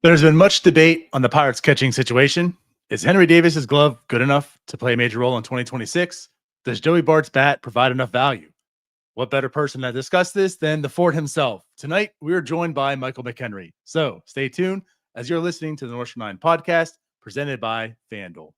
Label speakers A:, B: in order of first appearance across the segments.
A: There's been much debate on the Pirates' catching situation. Is Henry Davis's glove good enough to play a major role in 2026? Does Joey Bart's bat provide enough value? What better person to discuss this than the Fort himself? Tonight, we are joined by Michael McKenry. So stay tuned as you're listening to the North Shore 9 podcast presented by FanDuel.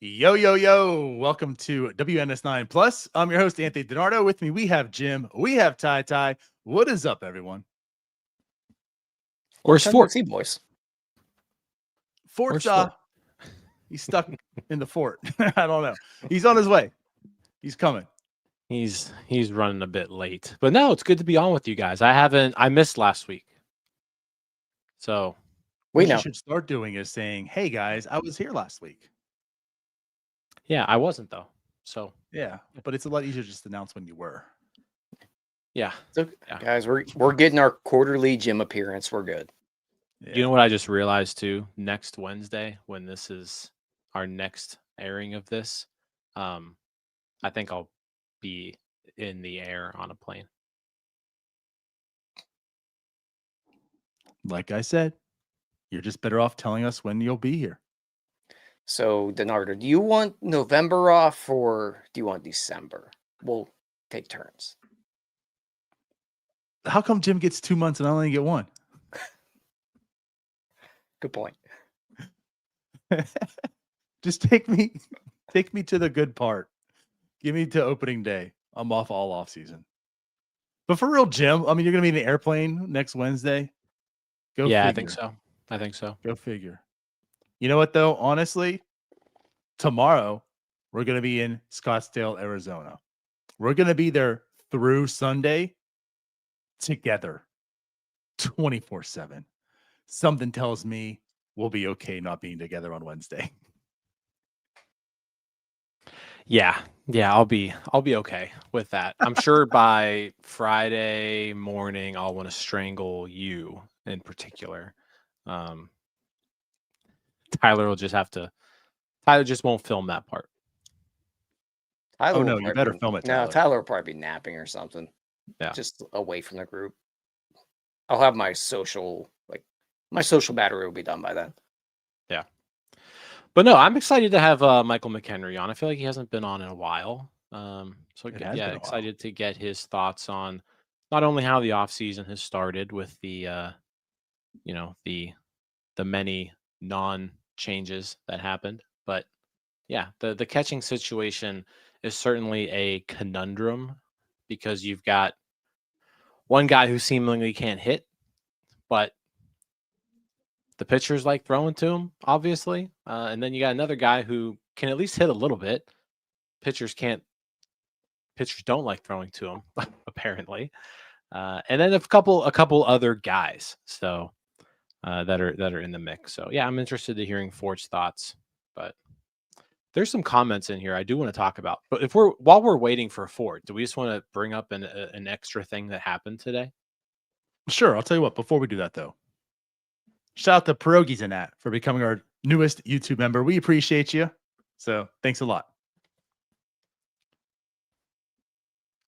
A: Yo, yo, yo. Welcome to WNS9 Plus. I'm your host, Anthony DiNardo. With me, we have Jim. We have Ty. What is up, everyone?
B: Where's Fort? Boys?
A: Fort's he's stuck in the fort. I don't know. He's on his way. He's coming.
B: He's running a bit late. But no, it's good to be on with you guys. I missed last week. So
A: what you should start doing is saying, hey guys, I was here last week.
B: Yeah, I wasn't though. So
A: yeah, but it's a lot easier just to announce when you were.
B: Yeah.
C: So, guys, we're getting our quarterly gym appearance. We're good.
B: Yeah. You know what I just realized too? Next Wednesday, when this is our next airing of this, I think I'll be in the air on a plane.
A: Like I said, you're just better off telling us when you'll be here.
C: So, DiNardo, do you want November off or do you want December? We'll take turns.
A: How come Jim gets 2 months and I only get one?
C: Good point.
A: Just take me to the good part. Give me to opening day. I'm off all off season. But for real, Jim, I mean, you're going to be in an airplane next Wednesday.
B: Go figure. I think so.
A: Go figure. You know what, though? Honestly, tomorrow we're going to be in Scottsdale, Arizona. We're going to be there through Sunday together 24/7. Something tells me we'll be okay not being together on Wednesday.
B: Yeah, I'll be okay with that. I'm sure by Friday morning I'll want to strangle you in particular. Tyler just won't film that part.
C: Tyler
A: no, you better film it.
C: No, Tyler will probably be napping or something.
B: Yeah.
C: Just away from the group. I'll have my social battery will be done by then.
B: Yeah. But no, I'm excited to have Michael McKenry on. I feel like he hasn't been on in a while. Excited to get his thoughts on not only how the offseason has started with the many non-changes that happened, but yeah, the catching situation is certainly a conundrum because you've got one guy who seemingly can't hit, but the pitchers like throwing to him, obviously. And then you got another guy who can at least hit a little bit. Pitchers don't like throwing to him, apparently. And then a couple other guys. So that are in the mix. So yeah, I'm interested in hearing Fort's thoughts. But there's some comments in here I do want to talk about. But while we're waiting for Fort, do we just want to bring up an extra thing that happened today?
A: Sure. I'll tell you what. Before we do that, though, shout out to Pierogies and Nat for becoming our newest YouTube member. We appreciate you. So thanks a lot.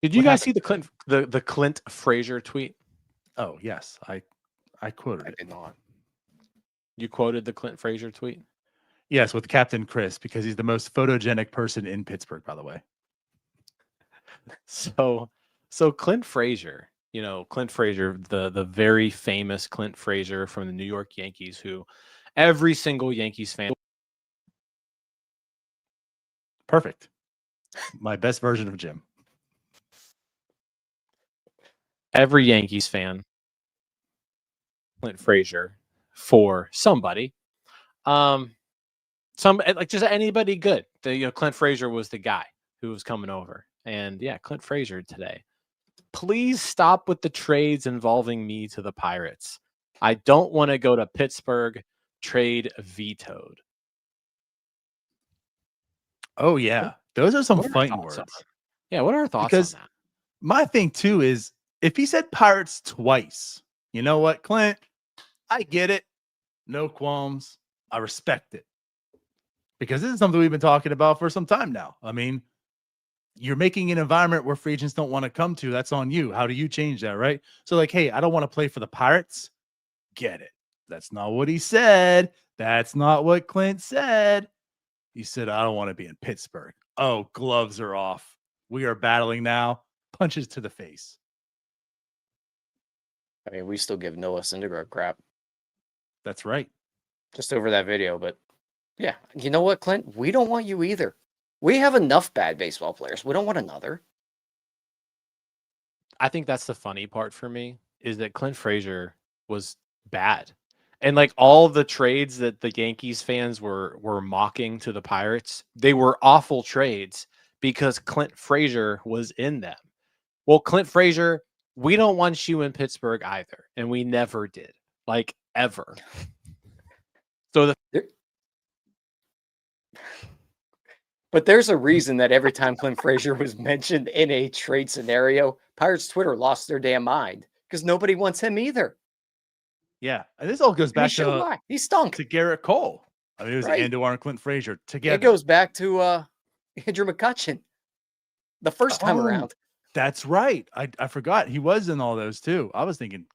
B: Did you guys see the Clint Frazier tweet?
A: Oh yes, I quoted it.
C: I did not.
B: You quoted the Clint Frazier tweet?
A: Yes, with Captain Chris, because he's the most photogenic person in Pittsburgh, by the way.
B: So Clint Frazier, the very famous Clint Frazier from the New York Yankees, who every single Yankees fan.
A: Perfect. My best version of Jim.
B: Every Yankees fan, Clint Frazier for somebody. Just anybody good. Clint Frazier was the guy who was coming over. And yeah, Clint Frazier today. Please stop with the trades involving me to the Pirates. I don't want to go to Pittsburgh. Trade vetoed.
A: Oh yeah, those are some
B: What are our
A: fighting
B: thoughts on
A: words.
B: it? Yeah, what are our thoughts
A: Because
B: on that?
A: my thing too is if he said Pirates twice, you know what, Clint? I get it. No qualms. I respect it. Because this is something we've been talking about for some time now. I mean, you're making an environment where free agents don't want to come to. That's on you. How do you change that, right? So, like, hey, I don't want to play for the Pirates. Get it. That's not what he said. That's not what Clint said. He said, I don't want to be in Pittsburgh. Oh, gloves are off. We are battling now. Punches to the face.
C: I mean, we still give Noah Syndergaard crap
A: That's right.
C: just over that video, but yeah, you know what, Clint? We don't want you either. We have enough bad baseball players. We don't want another.
B: I think that's the funny part for me is that Clint Frazier was bad. And like all the trades that the Yankees fans were mocking to the Pirates, they were awful trades because Clint Frazier was in them. Well, Clint Frazier, we don't want you in Pittsburgh either, and we never did. Like ever. So
C: But there's a reason that every time Clint Frazier was mentioned in a trade scenario, Pirates Twitter lost their damn mind because nobody wants him either.
A: Yeah. And this all goes back
C: Why? He stunk.
A: to Garrett Cole. I mean, it was
C: Right.
A: Andujar and Clint Frazier together.
C: It goes back to Andrew McCutchen the first time around.
A: That's right. I forgot he was in all those too. I was thinking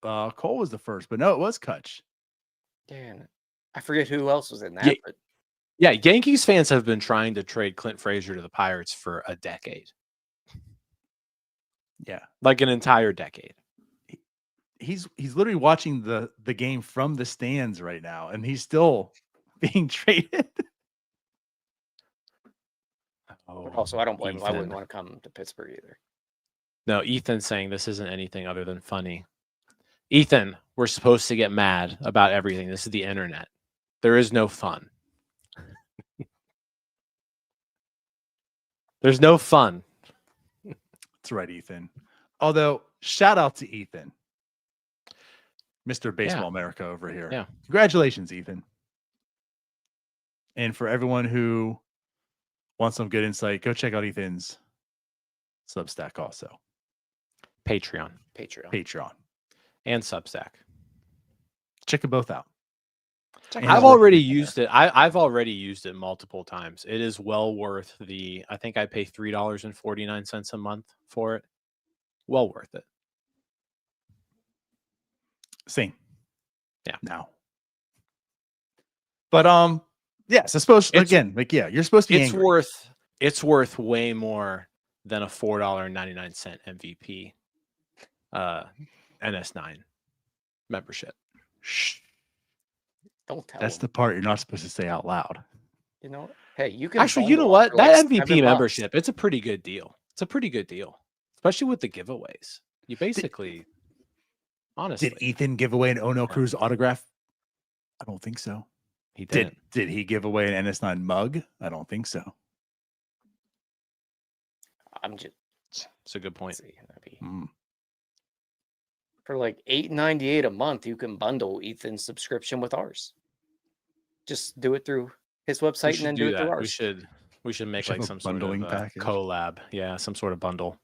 A: Cole was the first, but no, it was Kutch.
C: Damn, I forget who else was in that.
B: Yeah.
C: But
B: yeah, Yankees fans have been trying to trade Clint Frazier to the Pirates for a decade.
A: Yeah.
B: Like an entire decade.
A: He's literally watching the game from the stands right now, and he's still being traded.
C: Also, I don't blame him. I wouldn't want to come to Pittsburgh either.
B: No, Ethan's saying this isn't anything other than funny. Ethan, we're supposed to get mad about everything. This is the internet. There is no fun. There's no fun.
A: That's right, Ethan. Although, shout out to Ethan. Mr. Baseball America over here.
B: Yeah.
A: Congratulations, Ethan. And for everyone who wants some good insight, go check out Ethan's Substack also.
B: Patreon. And Substack.
A: Check them both out.
B: I've already used it. I've already used it multiple times. It is well worth I think I pay $3.49 a month for it. Well worth it.
A: Same.
B: Yeah.
A: Now. But yes, I suppose again, like you're supposed to be angry.
B: It's worth way more than a $4.99 MVP NS9 membership.
A: Shh.
C: Don't tell
A: That's
C: him.
A: the part you're not supposed to say out loud.
C: You know, hey, you can
B: actually, you know
C: bundle
B: what?
C: for
B: That
C: like
B: MVP
C: $7.
B: membership, it's a pretty good deal. It's a pretty good deal, especially with the giveaways. You basically, honestly,
A: Did Ethan give away an Ono Cruz autograph? I don't think so.
B: He didn't.
A: Did he give away an NS9 mug? I don't think so.
C: I'm just.
B: It's a good point.
C: For like $8.98 a month, you can bundle Ethan's subscription with ours. Just do it through his website and then do it through ours.
B: We should make like some sort of
A: package.
B: collab. Yeah, some sort of bundle.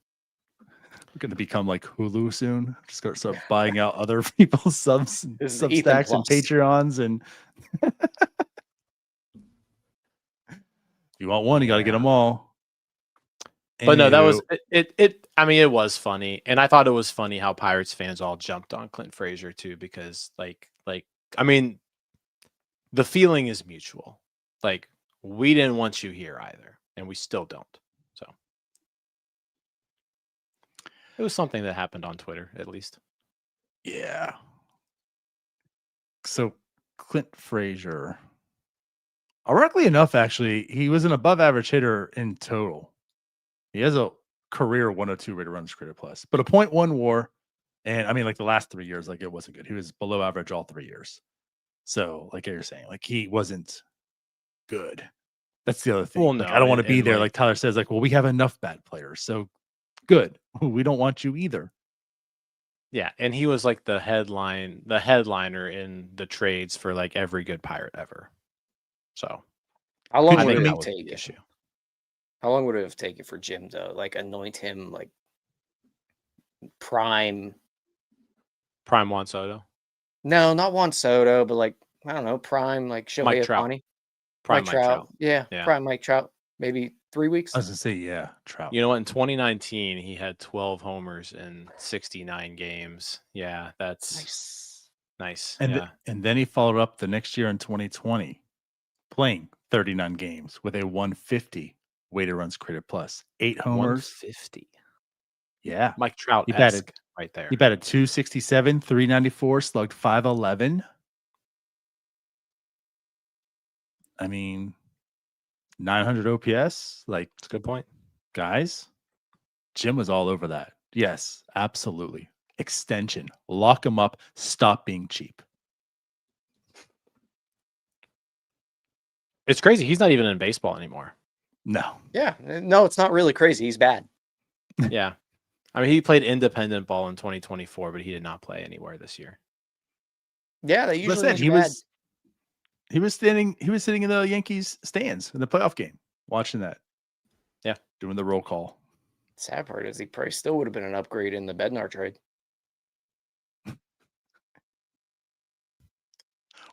A: We're going to become like Hulu soon. Just start buying out other people's Substacks and Patreons. And if you want one, you got to get them all.
B: But no, that was it. I mean, it was funny, and I thought it was funny how Pirates fans all jumped on Clint Frazier too, because like I mean, the feeling is mutual. Like we didn't want you here either, and we still don't. So it was something that happened on Twitter, at least.
A: Yeah. So Clint Frazier, ironically enough, actually, he was an above-average hitter in total. He has a career 102 rated runs created plus, but a .1 WAR, and I mean, like the last 3 years, like it wasn't good. He was below average all 3 years. So, like you're saying, like he wasn't good. That's the other thing.
B: Well,
A: Like,
B: no,
A: I don't want to be
B: and,
A: there. Like Tyler says, like, well, we have enough bad players. So good. We don't want you either.
B: yeah, and he was like the headliner in the trades for like every good Pirate ever. So
C: How long
B: I
C: would
B: think
C: it
B: that
C: have
B: was the
C: taken?
B: issue.
C: How long would it have taken for Jim to like anoint him like prime?
B: Prime Juan Soto,
C: No, not Juan Soto, but like I don't know, prime like
B: Mike
C: Shohei
B: Trout,
C: Ohtani,
B: Prime Mike Trout.
C: Yeah,
B: Yeah.
C: prime Mike Trout. Maybe 3 weeks.
A: I was gonna say, yeah, Trout.
B: You know what? In 2019, he had 12 homers in 69 games. Yeah, that's nice.
A: And
B: yeah.
A: and then he followed up the next year in 2020, playing 39 games with a 150 weighted runs created plus, 8 homers.
B: 150.
A: Yeah,
B: Mike Trout
A: he batted
B: right there.
A: He batted 267, 394, slugged 511. I mean, 900 OPS. Like,
B: That's a good point.
A: guys, Jim was all over that. Yes, absolutely. Extension. Lock him up. Stop being cheap.
B: It's crazy. He's not even in baseball anymore.
A: No.
C: Yeah, no, it's not really crazy. He's bad.
B: Yeah. I mean, he played independent ball in 2024, but he did not play anywhere this year.
C: Yeah, they usually
A: Listen,
C: make
A: he
C: you bad.
A: was sitting in the Yankees stands in the playoff game, watching that.
B: Yeah.
A: Doing the roll call.
C: Sad part is he probably still would have been an upgrade in the Bednar trade.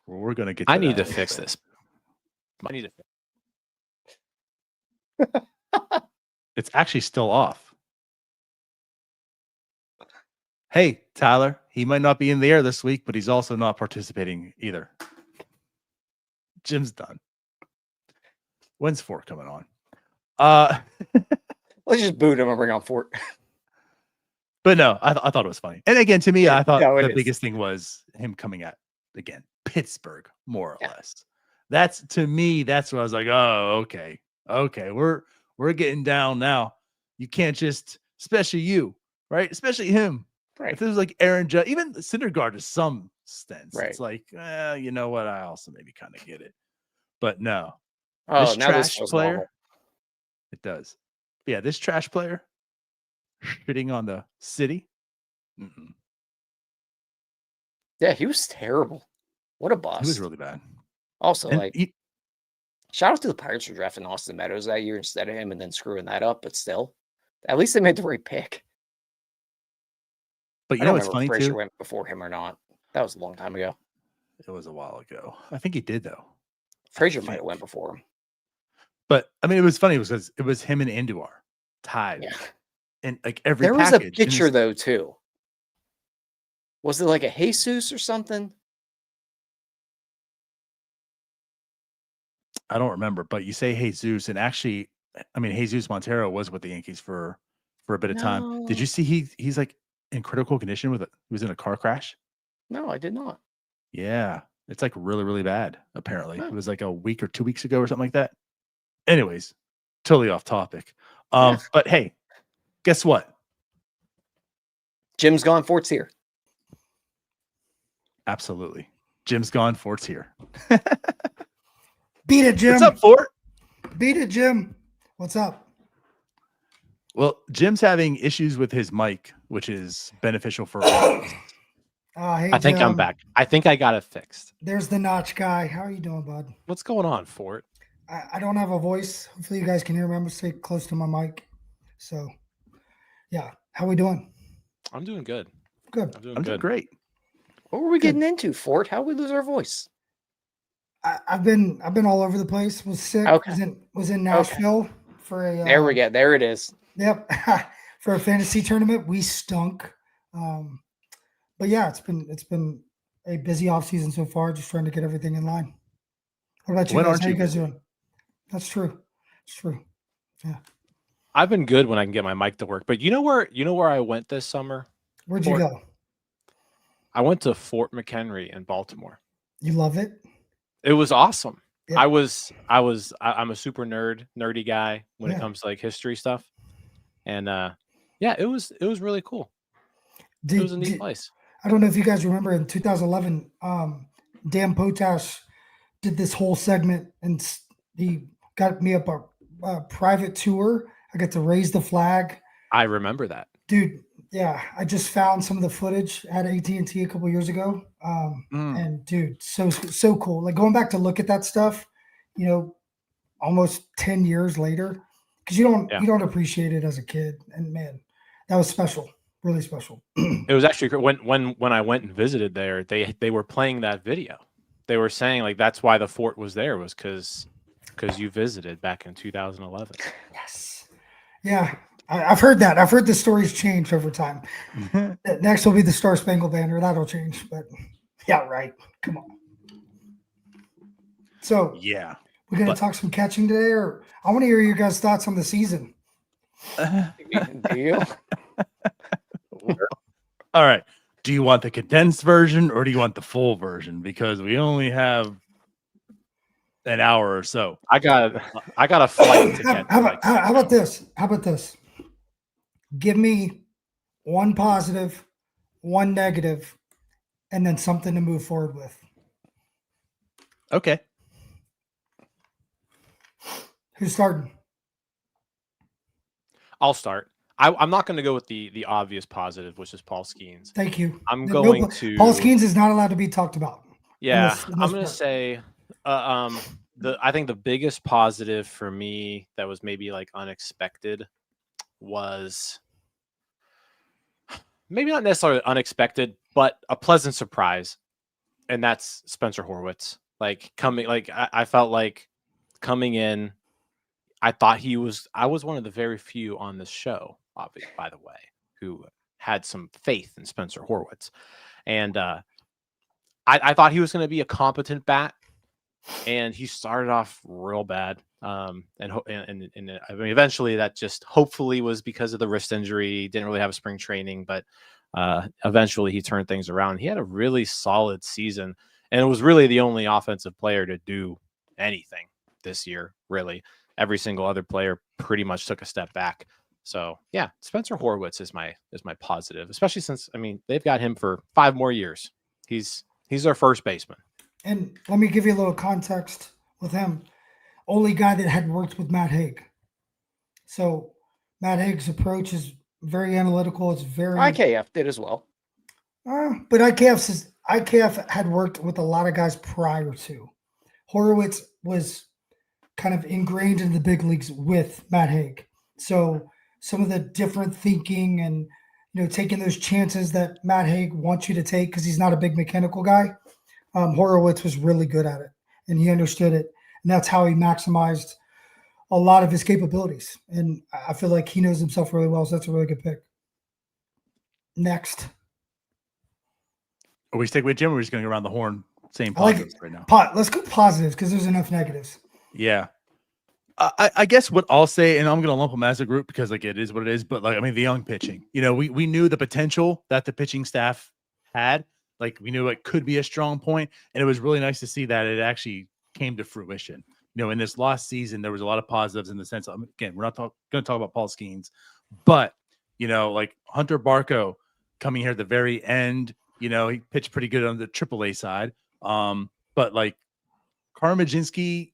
A: Well, we're gonna get
B: I
A: to
B: need to
A: that.
B: fix this. I need to fix
A: It's actually still off. Hey, Tyler, he might not be in the air this week, but he's also not participating either. Jim's done. When's Fort coming on?
C: Let's just boot him and bring on Fort.
A: But no, I thought it was funny. And again, to me, I thought
C: No, it
A: the
C: is.
A: biggest thing was him coming at, again, Pittsburgh, more or
C: Yeah.
A: less. That's, to me, that's what I was like, oh, okay. Okay, we're getting down now. You can't just, especially you, right? Especially him.
C: Right.
A: If it was like Aaron Judge, even Syndergaard to some sense,
C: Right.
A: it's like, you know what? I also maybe kind of get it. But no,
C: Oh,
A: this
C: now this
A: trash
C: feels
A: player,
C: normal.
A: it does. Yeah, this trash player shitting on the city. Mm-mm.
C: Yeah, he was terrible. What a bust.
A: He was really bad.
C: Also,
A: And
C: like, shout out to the Pirates for drafting Austin Meadows that year instead of him and then screwing that up. But still, at least they made the right pick.
A: But you
C: I
A: know
C: don't
A: what's
C: remember
A: funny
C: if Frazier
A: too?
C: went before him or not. That was a long time ago.
A: It was a while ago. I think he did though.
C: Frazier might have went before him.
A: But I mean, it was funny because it was him and Andujar tied,
C: Yeah.
A: and like every
C: There was a
A: package. and
C: pitcher
A: it's-
C: though too. Was it like a Jesus or something?
A: I don't remember, but you say Jesus, and actually, I mean, Jesus Montero was with the Yankees for a bit of time. Did
C: No.
A: you see he's like in critical condition he was in a car crash?
C: No, I did not.
A: Yeah, it's like really, really bad. Apparently,
C: Oh.
A: it was like a week or 2 weeks ago or something like that. Anyways, totally off topic.
C: Yeah.
A: But hey, guess what?
C: Jim's gone. Fort's here.
A: Absolutely, Jim's gone. Fort's here.
D: Beat it, Jim.
A: What's up, Fort?
D: Beat it, Jim. What's up?
A: Well, Jim's having issues with his mic, which is beneficial for all of us.
D: Hey,
B: I think I'm
D: Jim.
B: back. I think I got it fixed.
D: There's the notch guy. How are you doing, bud?
B: What's going on, Fort?
D: I don't have a voice. Hopefully you guys can hear me. I'm gonna stay close to my mic. So, yeah. How we doing?
B: I'm doing good.
D: Good.
B: I'm doing
A: I'm
B: good.
A: doing great.
C: What were we
D: Good.
C: getting into, Fort? How we lose our voice?
D: I've been all over the place. Was sick.
C: Okay.
D: Was in Nashville for a.
C: There we go. There it is.
D: Yep. For a fantasy tournament, we stunk. But yeah, it's been a busy off season so far. Just trying to get everything in line. What about you
A: When
D: guys?
A: aren't
D: How you
A: you
D: guys
A: busy?
D: doing? That's true. It's true.
B: I've been good when I can get my mic to work. But you know where I went this summer?
D: Where'd you go?
B: I went to Fort McKenry in Baltimore.
D: You love it?
B: It was awesome.
D: Yeah.
B: I'm a super nerdy guy when it
D: Yeah.
B: comes to like history stuff. And yeah, it was really cool. It was a neat place.
D: I don't know if you guys remember in 2011, Dan Potash did this whole segment and he got me up a private tour. I got to raise the flag.
B: I remember that.
D: Dude, yeah, I just found some of the footage at AT&T a couple years ago. And dude, so cool. Like going back to look at that stuff, almost 10 years later, because you don't appreciate it as a kid. And man, that was special, really special.
B: It was actually when I went and visited there, they were playing that video. They were saying like that's why the fort was there, was because you visited back in 2011.
D: Yes. Yeah. I've heard that. I've heard the stories change over time. Next will be the Star Spangled Banner. That'll change. But yeah, right. Come on. So
A: yeah,
D: we're going to talk some catching today, or I want to hear your guys' thoughts on the season.
C: Deal.
A: All right. Do you want the condensed version or do you want the full version? Because we only have an hour or so.
B: I got a flight to get.
D: How about this? How about this? Give me one positive, one negative, and then something to move forward with.
A: Okay.
D: Who's starting?
B: I'll start. I'm not going to go with the obvious positive, which is Paul Skeens.
D: Thank you.
B: I'm going to.
D: Paul Skeens is not allowed to be talked about.
B: Yeah, I'm going to say, I think the biggest positive for me that was maybe like unexpected was maybe not necessarily unexpected, but a pleasant surprise, and that's Spencer Horwitz. I felt like coming in, I thought I was one of the very few on this show, obviously, by the way, who had some faith in Spencer Horwitz. And I thought he was going to be a competent bat, and he started off real bad. And I mean, eventually that just hopefully was because of the wrist injury. Didn't really have a spring training, but eventually he turned things around. He had a really solid season, and it was really the only offensive player to do anything this year, really. Every single other player pretty much took a step back. So yeah, Spencer Horwitz is my positive, especially since, I mean, they've got him for 5 more years. He's their first baseman. And
D: let me give you a little context with him. Only guy that hadn't worked with Matt Haig. So Matt Haig's approach is very analytical. It's very
C: IKF did as well.
D: But IKF had worked with a lot of guys prior to. Horwitz was kind of ingrained in the big leagues with Matt Haig. So some of the different thinking and, taking those chances that Matt Haig wants you to take, because he's not a big mechanical guy. Horwitz was really good at it, and he understood it. And that's how he maximized a lot of his capabilities. And I feel like he knows himself really well. So that's a really good pick. Next.
A: Are we stick with Jim, or are we just going to go around the horn? Same
D: positives
A: right now.
D: Let's go positives, because there's enough negatives.
A: Yeah. I guess what I'll say, and I'm going to lump them as a group because it is what it is, but the young pitching, we knew the potential that the pitching staff had. We knew it could be a strong point, and it was really nice to see that it actually came to fruition. In this last season, there was a lot of positives in the sense of, again, we're not going to talk about Paul Skeens, but, Hunter Barco coming here at the very end, he pitched pretty good on the AAA side. But Karmajinsky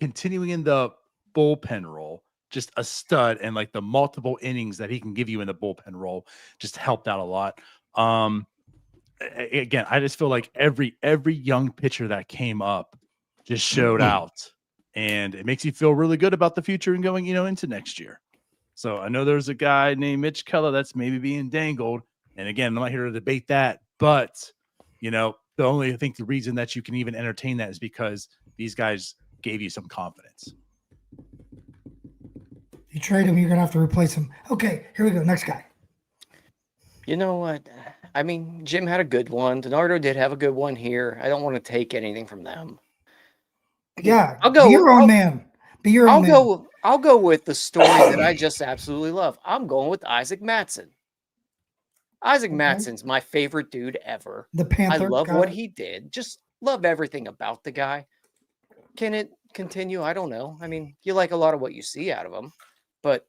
A: continuing in the bullpen role, just a stud, and the multiple innings that he can give you in the bullpen role just helped out a lot. Again, I just feel like every young pitcher that came up just showed out, and it makes you feel really good about the future and going, into next year. So I know there's a guy named Mitch Keller that's maybe being dangled. And again, I'm not here to debate that, but I think the reason that you can even entertain that is because these guys gave you some confidence.
D: You trade him, you're going to have to replace him. Okay, here we go. Next guy.
C: You know what? I mean, Jim had a good one. Donardo did have a good one here. I don't want to take anything from them.
D: Yeah, I'll go. Be your own man. Be your own man.
C: I'll go with the story that I just absolutely love. I'm going with Isaac Mattson. Isaac Mattson's my favorite dude ever.
D: The Panther.
C: I love what he did. Just love everything about the guy. Can it continue? I don't know. I mean, you like a lot of what you see out of him, but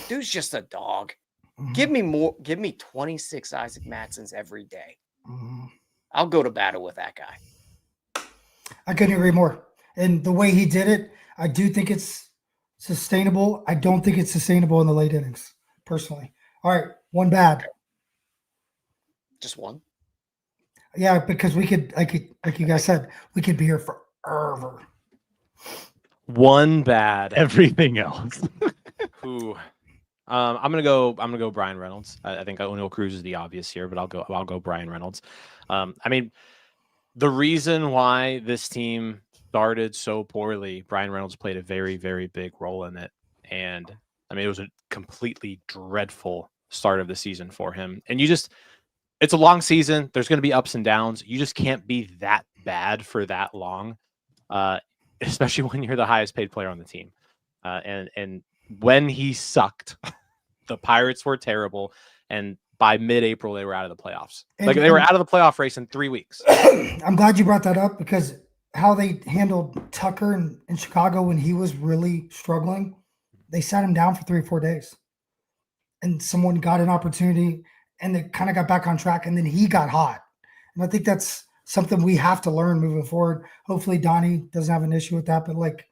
C: dude's just a dog. Mm-hmm. Give me more. Give me 26 Isaac Mattsons every day. Mm-hmm. I'll go to battle with that guy.
D: I couldn't agree more. And the way he did it, I do think it's sustainable. I don't think it's sustainable in the late innings, personally. All right, one bad.
C: Just one.
D: Yeah, because we could, like you guys said, we could be here forever.
B: One bad.
A: Everything else.
B: Who? I'm gonna go Bryan Reynolds. I think O'Neal Cruz is the obvious here, but I'll go Bryan Reynolds. I mean, the reason why this team started so poorly, Bryan Reynolds played a very, very big role in it. And I mean, it was a completely dreadful start of the season for him. And it's a long season. There's going to be ups and downs. You just can't be that bad for that long, especially when you're the highest paid player on the team. And when he sucked, the Pirates were terrible. And by mid-April, they were out of the playoffs. They were out of the playoff race in 3 weeks.
D: I'm glad you brought that up, because how they handled Tucker in Chicago when he was really struggling, they sat him down for 3 or 4 days. And someone got an opportunity, and they kind of got back on track, and then he got hot. And I think that's something we have to learn moving forward. Hopefully Donnie doesn't have an issue with that, but like,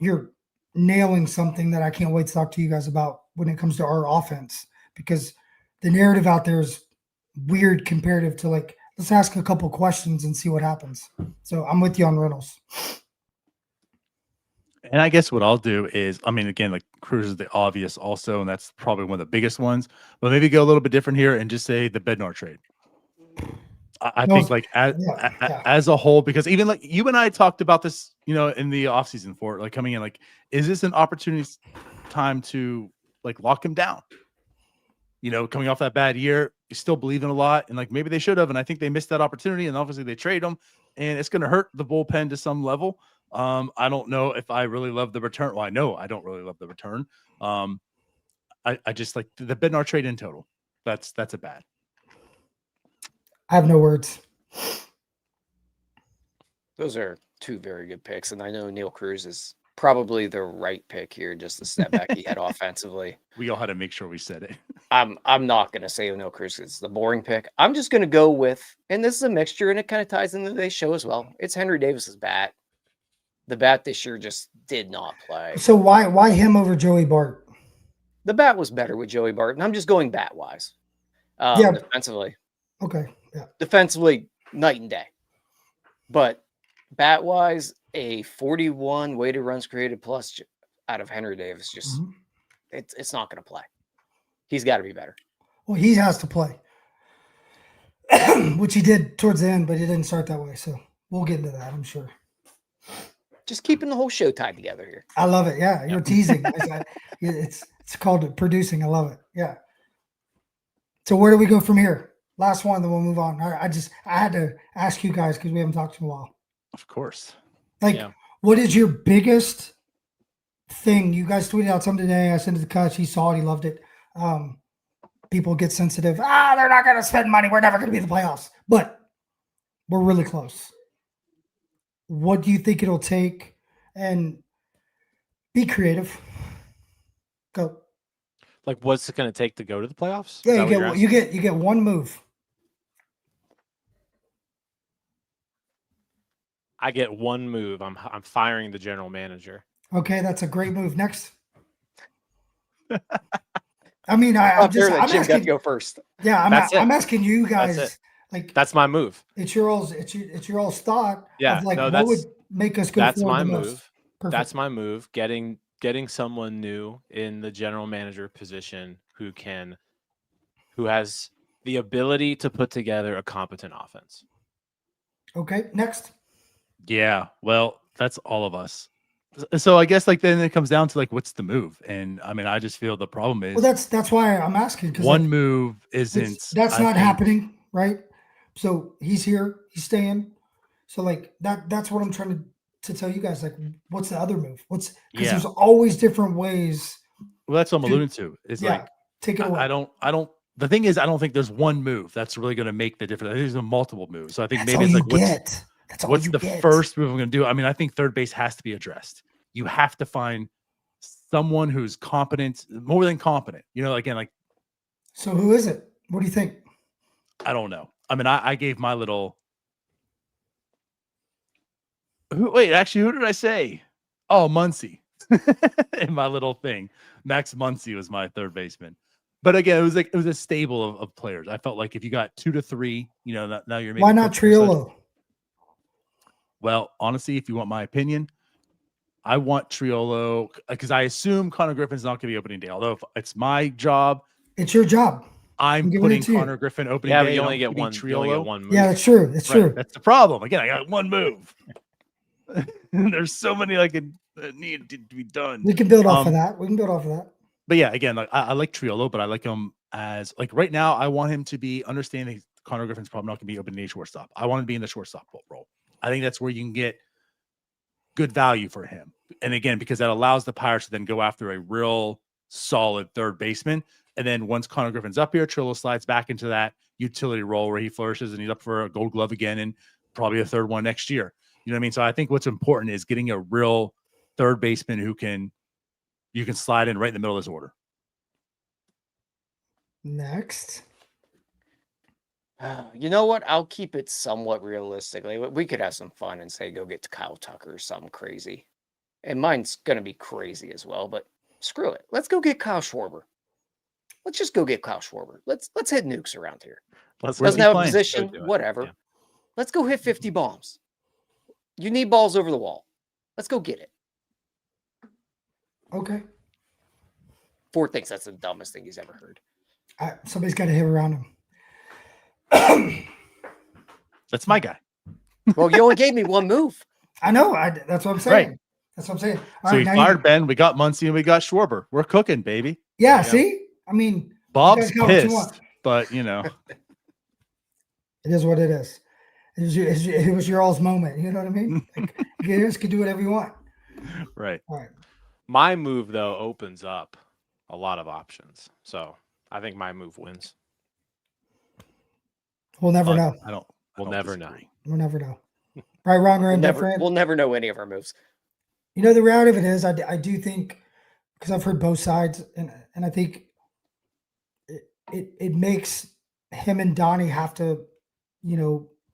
D: you're nailing something that I can't wait to talk to you guys about when it comes to our offense, because the narrative out there is weird comparative to, like, let's ask a couple questions and see what happens. So I'm with you on Reynolds.
A: And I guess what I'll do is, I mean, again, like Cruz is the obvious also, and that's probably one of the biggest ones, but maybe go a little bit different here and just say the Bednar trade. I think like as a whole, because even like you and I talked about this, you know, in the offseason for like coming in, like, is this an opportunity time to like lock him down? You know, coming off that bad year, you still believe in a lot, and like maybe they should have, and I think they missed that opportunity, and obviously they trade him, and it's going to hurt the bullpen to some level. I don't know if I really love the return. Well, I know I don't really love the return. I just like the Bednar trade in total. That's a bad.
D: I have no words.
C: Those are two very good picks, and I know Neil Cruz is probably the right pick here, just the step back he had offensively.
A: We all had to make sure we said it.
C: I'm not going to say Neil Cruz is the boring pick. I'm just going to go with, and this is a mixture, and it kind of ties into today's show as well. It's Henry Davis's bat. The bat this year just did not play.
D: So why him over Joey Bart?
C: The bat was better with Joey Bart, and I'm just going bat wise.
D: Yeah.
C: Defensively.
D: Okay. Yeah.
C: Defensively, night and day. But bat wise, a 41 weighted runs created plus out of Henry Davis, just it's not going to play. He's got to be better.
D: Well, he has to play, which he did towards the end, but he didn't start that way. So we'll get into that, I'm sure.
C: Just keeping the whole show tied together here.
D: I love it. Yeah, you're teasing. It's called producing. I love it. Yeah. So where do we go from here? Last one, then we'll move on. I had to ask you guys because we haven't talked in a while.
A: Of course.
D: Like, what is your biggest thing? You guys tweeted out something today. I sent it to Kutch. He saw it. He loved it. People get sensitive. They're not going to spend money. We're never going to be in the playoffs. But we're really close. What do you think it'll take? And be creative. Go.
B: Like, what's it going to take to go to the playoffs?
D: Yeah, you get one move.
B: I get one move. I'm firing the general manager.
D: Okay, that's a great move. Next. I mean, I'm
C: Jim
D: asking,
C: got to go first.
D: Yeah, I'm asking you guys. Like,
B: that's my move.
D: It's your all's thought.
B: Yeah,
D: of like, what would make us go
B: that's
D: forward
B: my
D: the
B: move.
D: most? Perfect.
B: That's my move. Getting someone new in the general manager position who has the ability to put together a competent offense.
D: Okay, next.
A: Yeah, well, that's all of us. So I guess like then it comes down to like what's the move, and I mean I just feel the problem is
D: that's why I'm asking,
A: one move isn't
D: that's not happening, right? So he's here, he's staying. So like that's what I'm trying to tell you guys. Like, what's the other move? Because there's always different ways.
A: Well, that's what I'm alluding to. Is like
D: take it away.
A: I don't. The thing is, I don't think there's one move that's really going to make the difference. I think there's multiple moves. So I think
D: that's
A: maybe it's like
D: what's
A: the first move I'm going to do? I mean, I think third base has to be addressed. You have to find someone who's competent, more than competent. You know, again, like.
D: So who is it? What do you think?
A: I don't know. I mean, I gave my little. Wait, actually, who did I say? Oh, Muncy. In my little thing. Max Muncy was my third baseman. But again, it was a stable of players. I felt like if you got 2 to 3, now you're maybe
D: Why not
A: cooking yourself.
D: Triolo?
A: Well, honestly, if you want my opinion, I want Triolo because I assume Connor Griffin's not going to be opening day. Although if it's my job,
D: It's your job.
A: I'm
D: giving
A: putting
D: it to you.
A: Connor Griffin opening
B: Yeah,
A: day.
B: but you
A: and
B: only
A: I'm
B: get
A: keeping
B: one. You only
A: Triolo.
B: get one move.
D: Yeah, that's true. That's
A: Right,
D: true.
A: that's the problem. Again, I got one move. There's so many that need to be done.
D: We can build off of that. We can build off of that.
A: But yeah, again, like I like Triolo, but I like him as like right now. I want him to be understanding Connor Griffin's probably not going to be opening day shortstop. I want him to be in the shortstop role. I think that's where you can get good value for him. And again, because that allows the Pirates to then go after a real solid third baseman. And then once Connor Griffin's up here, Trillo slides back into that utility role where he flourishes and he's up for a Gold Glove again and probably a third one next year. You know what I mean? So I think what's important is getting a real third baseman who you can slide in right in the middle of this order.
D: Next.
C: You know what? I'll keep it somewhat realistically. We could have some fun and say go get Kyle Tucker or something crazy. And mine's going to be crazy as well, but screw it. Let's go get Kyle Schwarber. Let's just go get Kyle Schwarber. Let's hit nukes around here. Doesn't have a position, whatever.
B: Yeah.
C: Let's go hit 50 bombs. You need balls over the wall. Let's go get it.
D: Okay.
C: Ford thinks that's the dumbest thing he's ever heard.
D: Somebody's got to hit around him.
A: That's my guy.
C: Well, you only gave me one move.
D: I know. That's what I'm saying.
A: Right.
D: That's what I'm saying. All
A: So
D: right,
A: we
D: now
A: fired Ben. We got Muncy and we got Schwarber. We're cooking, baby.
D: Yeah,
B: Yeah.
D: see? I mean,
A: Bob's
D: got what you
A: pissed,
D: want.
A: but
D: it is what it is. It was your all's moment. You know what I mean? Like, you guys can do whatever you want.
A: right.
D: All right.
B: My move, though, opens up a lot of options. So I think my move wins.
D: We'll never
A: But
D: know.
B: We'll never know.
A: disagree.
D: We'll never know. Right, wrong, or indifferent.
C: We'll never know any of our moves.
D: You know, the reality of it is, I do think, because I've heard both sides, and I think it makes him and Donnie have to,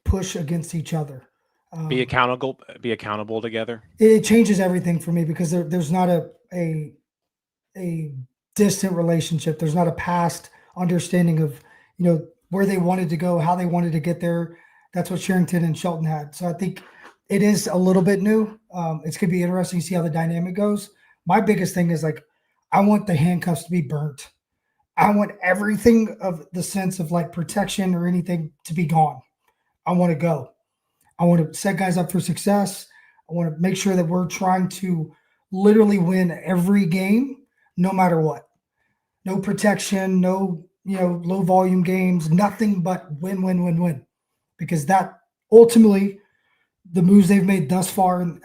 D: push against each other.
B: Be accountable together.
D: It changes everything for me because there's not a distant relationship. There's not a past understanding of, where they wanted to go, how they wanted to get there. That's what Sherrington and Shelton had. So I think it is a little bit new. It's going to be interesting to see how the dynamic goes. My biggest thing is I want the handcuffs to be burnt. I want everything of the sense of protection or anything to be gone. I want to go. I want to set guys up for success. I want to make sure that we're trying to literally win every game, no matter what. No protection, no, low volume games, nothing but win, win, win, win. Because that ultimately, the moves they've made thus far, and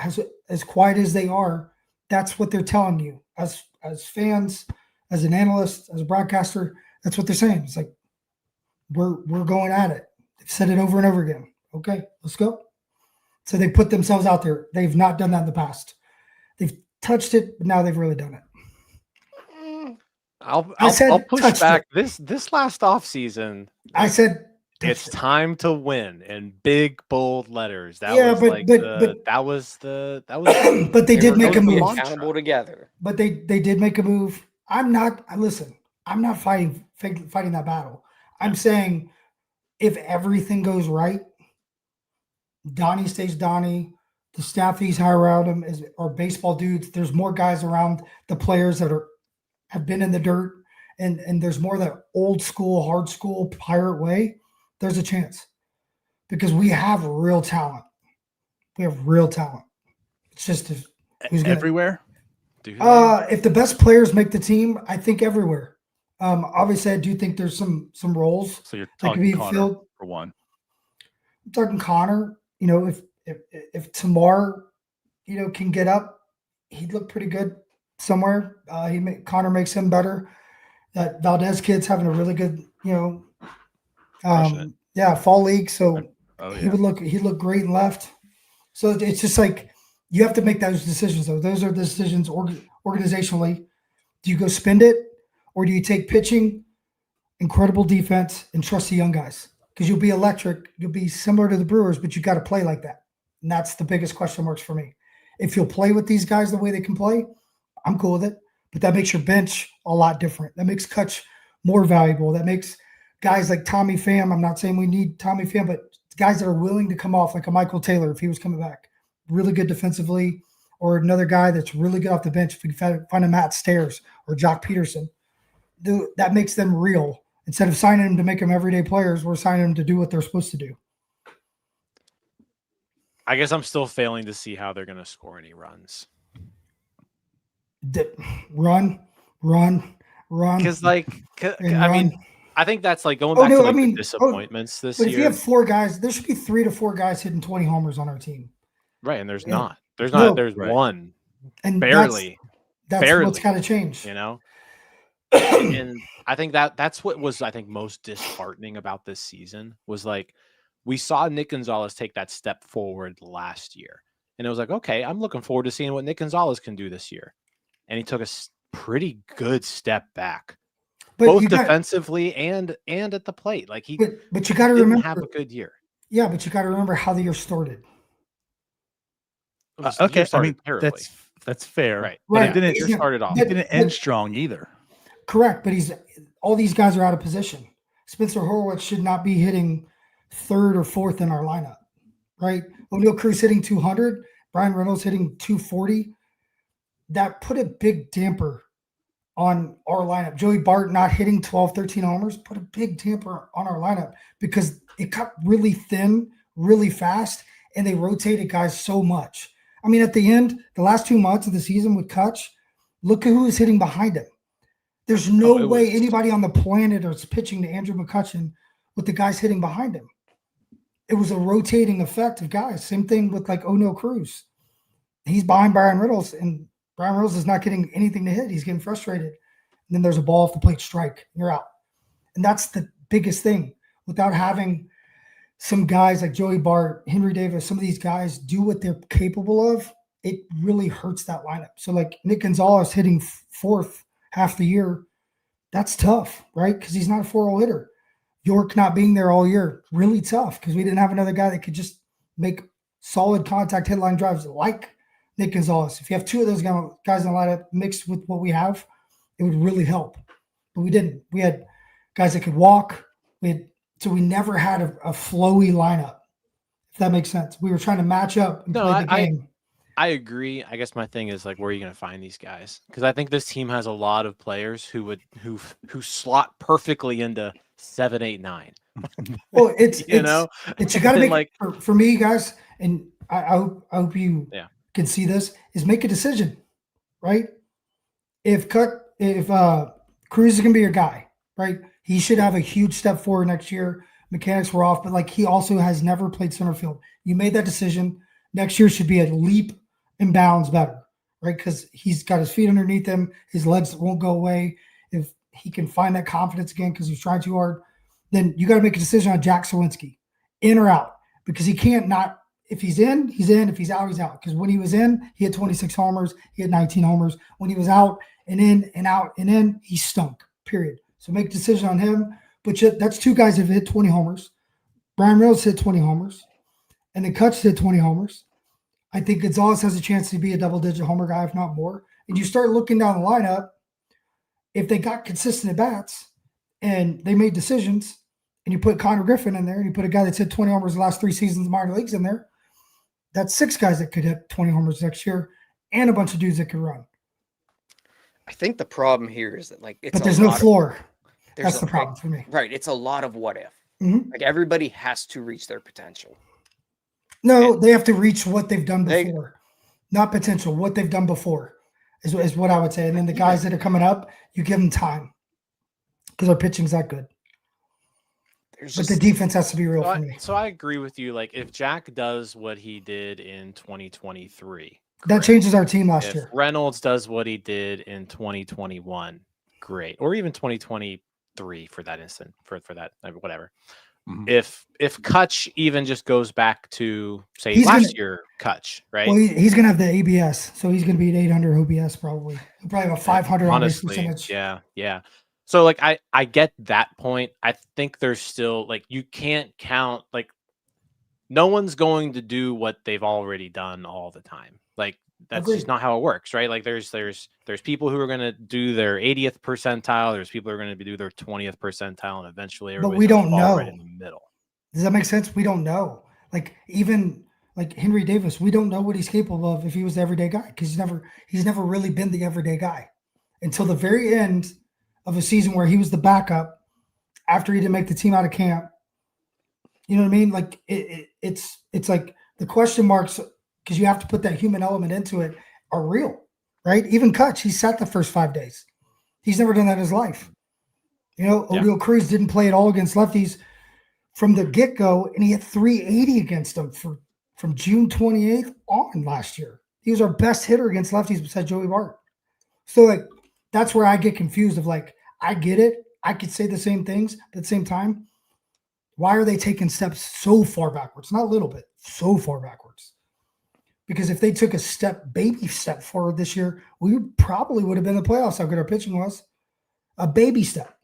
D: as quiet as they are, that's what they're telling you as fans, as an analyst, as a broadcaster. That's what they're saying. It's like we're going at it. They've said it over and over again. Okay, let's go. So they put themselves out there. They've not done that in the past. They've touched it, but now they've really done it.
B: I'll push
D: touched
B: back. This last offseason,
D: I said
B: it's time to win in big bold letters. That
D: Yeah,
B: was
D: but they did make a
C: Be
D: move.
C: accountable together.
D: But they did make a move. I'm not fighting that battle. I'm saying if everything goes right, Donnie stays Donnie, the staff he's hired around him are baseball dudes. There's more guys around the players that have been in the dirt, and there's more of that old school, hard school Pirate way. There's a chance because we have real talent. It's just who's
A: Everywhere.
D: if the best players make the team, I think everywhere. Obviously, I do think there's some roles
A: So you're
D: that could
A: talking
D: be
A: Connor
D: filled.
A: for one.
D: I'm talking Connor. If Tamar, can get up, he'd look pretty good somewhere. Connor makes him better. That Valdez kid's having a really good,
A: Crushing
D: fall league. So
A: Oh
D: he'd
A: yeah.
D: look great in left. So it's just you have to make those decisions though. Those are the decisions organizationally. Do you go spend it, or do you take pitching, incredible defense, and trust the young guys? Because you'll be electric. You'll be similar to the Brewers, but you got to play like that. And that's the biggest question marks for me. If you'll play with these guys the way they can play, I'm cool with it. But that makes your bench a lot different. That makes Kutch more valuable. That makes guys like Tommy Pham. I'm not saying we need Tommy Pham, but guys that are willing to come off, like a Michael Taylor if he was coming back, really good defensively, or another guy that's really good off the bench. If we can find a Matt Stairs or Jock Peterson, that makes them real. Instead of signing them to make them everyday players, we're signing them to do what they're supposed to do.
B: I guess I'm still failing to see how they're going to score any runs.
D: Run.
B: Because, like, I mean, I think that's like going back to the disappointments this year.
D: If you have 4 guys, there should be 3 to 4 guys hitting 20 homers on our team.
B: Right, and there's not. There's one.
D: And
B: barely.
D: That's what's got to change.
B: You know? And I think that's what was, I think, most disheartening about this season was, like, we saw Nick Gonzalez take that step forward last year. And it was like, okay, I'm looking forward to seeing what Nick Gonzalez can do this year. And he took a pretty good step back, both defensively and at the plate. Like
D: but you got to remember,
B: have a good year.
D: Yeah, but you got to remember how the year started.
A: Okay, I mean that's fair,
B: right?
A: But
B: it didn't start it off.
A: It didn't end strong either.
D: Correct, but all these guys are out of position. Spencer Horwitz should not be hitting 3rd or 4th in our lineup, right? O'Neal Cruz hitting 200, Bryan Reynolds hitting 240. That put a big damper on our lineup. Joey Bart not hitting 12, 13 homers put a big damper on our lineup because it got really thin, really fast, and they rotated guys so much. I mean, at the end, the last 2 months of the season with Kutch, look at who was hitting behind him. There's no way anybody on the planet is pitching to Andrew McCutchen with the guys hitting behind him. It was a rotating effect of guys. Same thing with like O'Neal Cruz. He's behind Bryan Reynolds, and Bryan Reynolds is not getting anything to hit. He's getting frustrated. And then there's a ball off the plate strike. You're out. And that's the biggest thing. Without having some guys like Joey Bart, Henry Davis, some of these guys do what they're capable of, it really hurts that lineup. So like Nick Gonzalez hitting 4th half the year, that's tough, right? Because he's not a 4-0 hitter. York not being there all year, really tough because we didn't have another guy that could just make solid contact headline drives like Nick Gonzalez. If you have 2 of those guys in the lineup mixed with what we have, it would really help. But we didn't. We had guys that could walk. So we never had a flowy lineup, if that makes sense. We were trying to match up and play the game.
B: I agree. I guess my thing is like, where are you going to find these guys? Because I think this team has a lot of players who slot perfectly into 7, 8, 9.
D: Well, it's you got to make
B: like
D: for me, guys, and I hope you can see this, is make a decision, right? If Cruz is gonna be your guy, right? He should have a huge step forward next year. Mechanics were off, but like he also has never played center field. You made that decision. Next year should be a leap and bounds better, right? Because he's got his feet underneath him. His legs won't go away. If he can find that confidence again because he's trying too hard, then you got to make a decision on Jack Sawinski, in or out, because he can't not. If he's in, he's in. If he's out, he's out. Because when he was in, he had 26 homers. He had 19 homers. When he was out and in and out and in, he stunk, period. So make a decision on him. But that's 2 guys that have hit 20 homers. Bryan Reynolds hit 20 homers. And then Kutch hit 20 homers. I think Gonzalez has a chance to be a double-digit homer guy, if not more. And you start looking down the lineup, if they got consistent at-bats and they made decisions, and you put Connor Griffin in there, and you put a guy that's hit 20 homers the last 3 seasons in the minor leagues in there, that's 6 guys that could hit 20 homers next year and a bunch of dudes that could run.
C: I think the problem here is that
D: but there's no floor. That's the problem for me.
C: Right. It's a lot of what if.
D: Mm-hmm.
C: Like everybody has to reach their potential.
D: No, they have to reach what they've done before. Not potential, what they've done before is what I would say. And then the guys that are coming up, you give them time because our pitching's that good. But the defense has to be real for me.
B: So I agree with you. Like if Jack does what he did in 2023,
D: that changes our team last year.
B: Reynolds does what he did in 2021, great. Or even 2023 for that instant, for that, whatever. Mm-hmm. If Kutch even just goes back to say last year Kutch, right?
D: Well, he's gonna have the ABS, so he's gonna be an 800 OBS probably. He'll probably have a 500 on base percentage.
B: Yeah. So like I get that point. I think there's still like you can't count like no one's going to do what they've already done all the time. Like That's
D: Agreed.
B: just not how it works, right? Like there's people who are going to do their 80th percentile. There's people who are going to do their 20th percentile, and eventually
D: But
B: everybody's
D: we
B: gonna
D: don't
B: fall
D: know.
B: right in the middle.
D: Does that make sense? We don't know. Like even like Henry Davis, we don't know what he's capable of if he was the everyday guy, because he's never really been the everyday guy until the very end of a season where he was the backup after he didn't make the team out of camp. You know what I mean? Like it's like the question marks, because you have to put that human element into it, are real, right? Even Kutch, he sat the first 5 days. He's never done that in his life. You know,
B: Yeah.
D: Odell Cruz didn't play at all against lefties from the get-go, and he had 380 against them from June 28th on last year. He was our best hitter against lefties besides Joey Bart. So, like, that's where I get confused of, like, I get it. I could say the same things, but at the same time, why are they taking steps so far backwards? Not a little bit, so far backwards. Because if they took a baby step forward this year, we probably would have been in the playoffs, how good our pitching was. A baby step.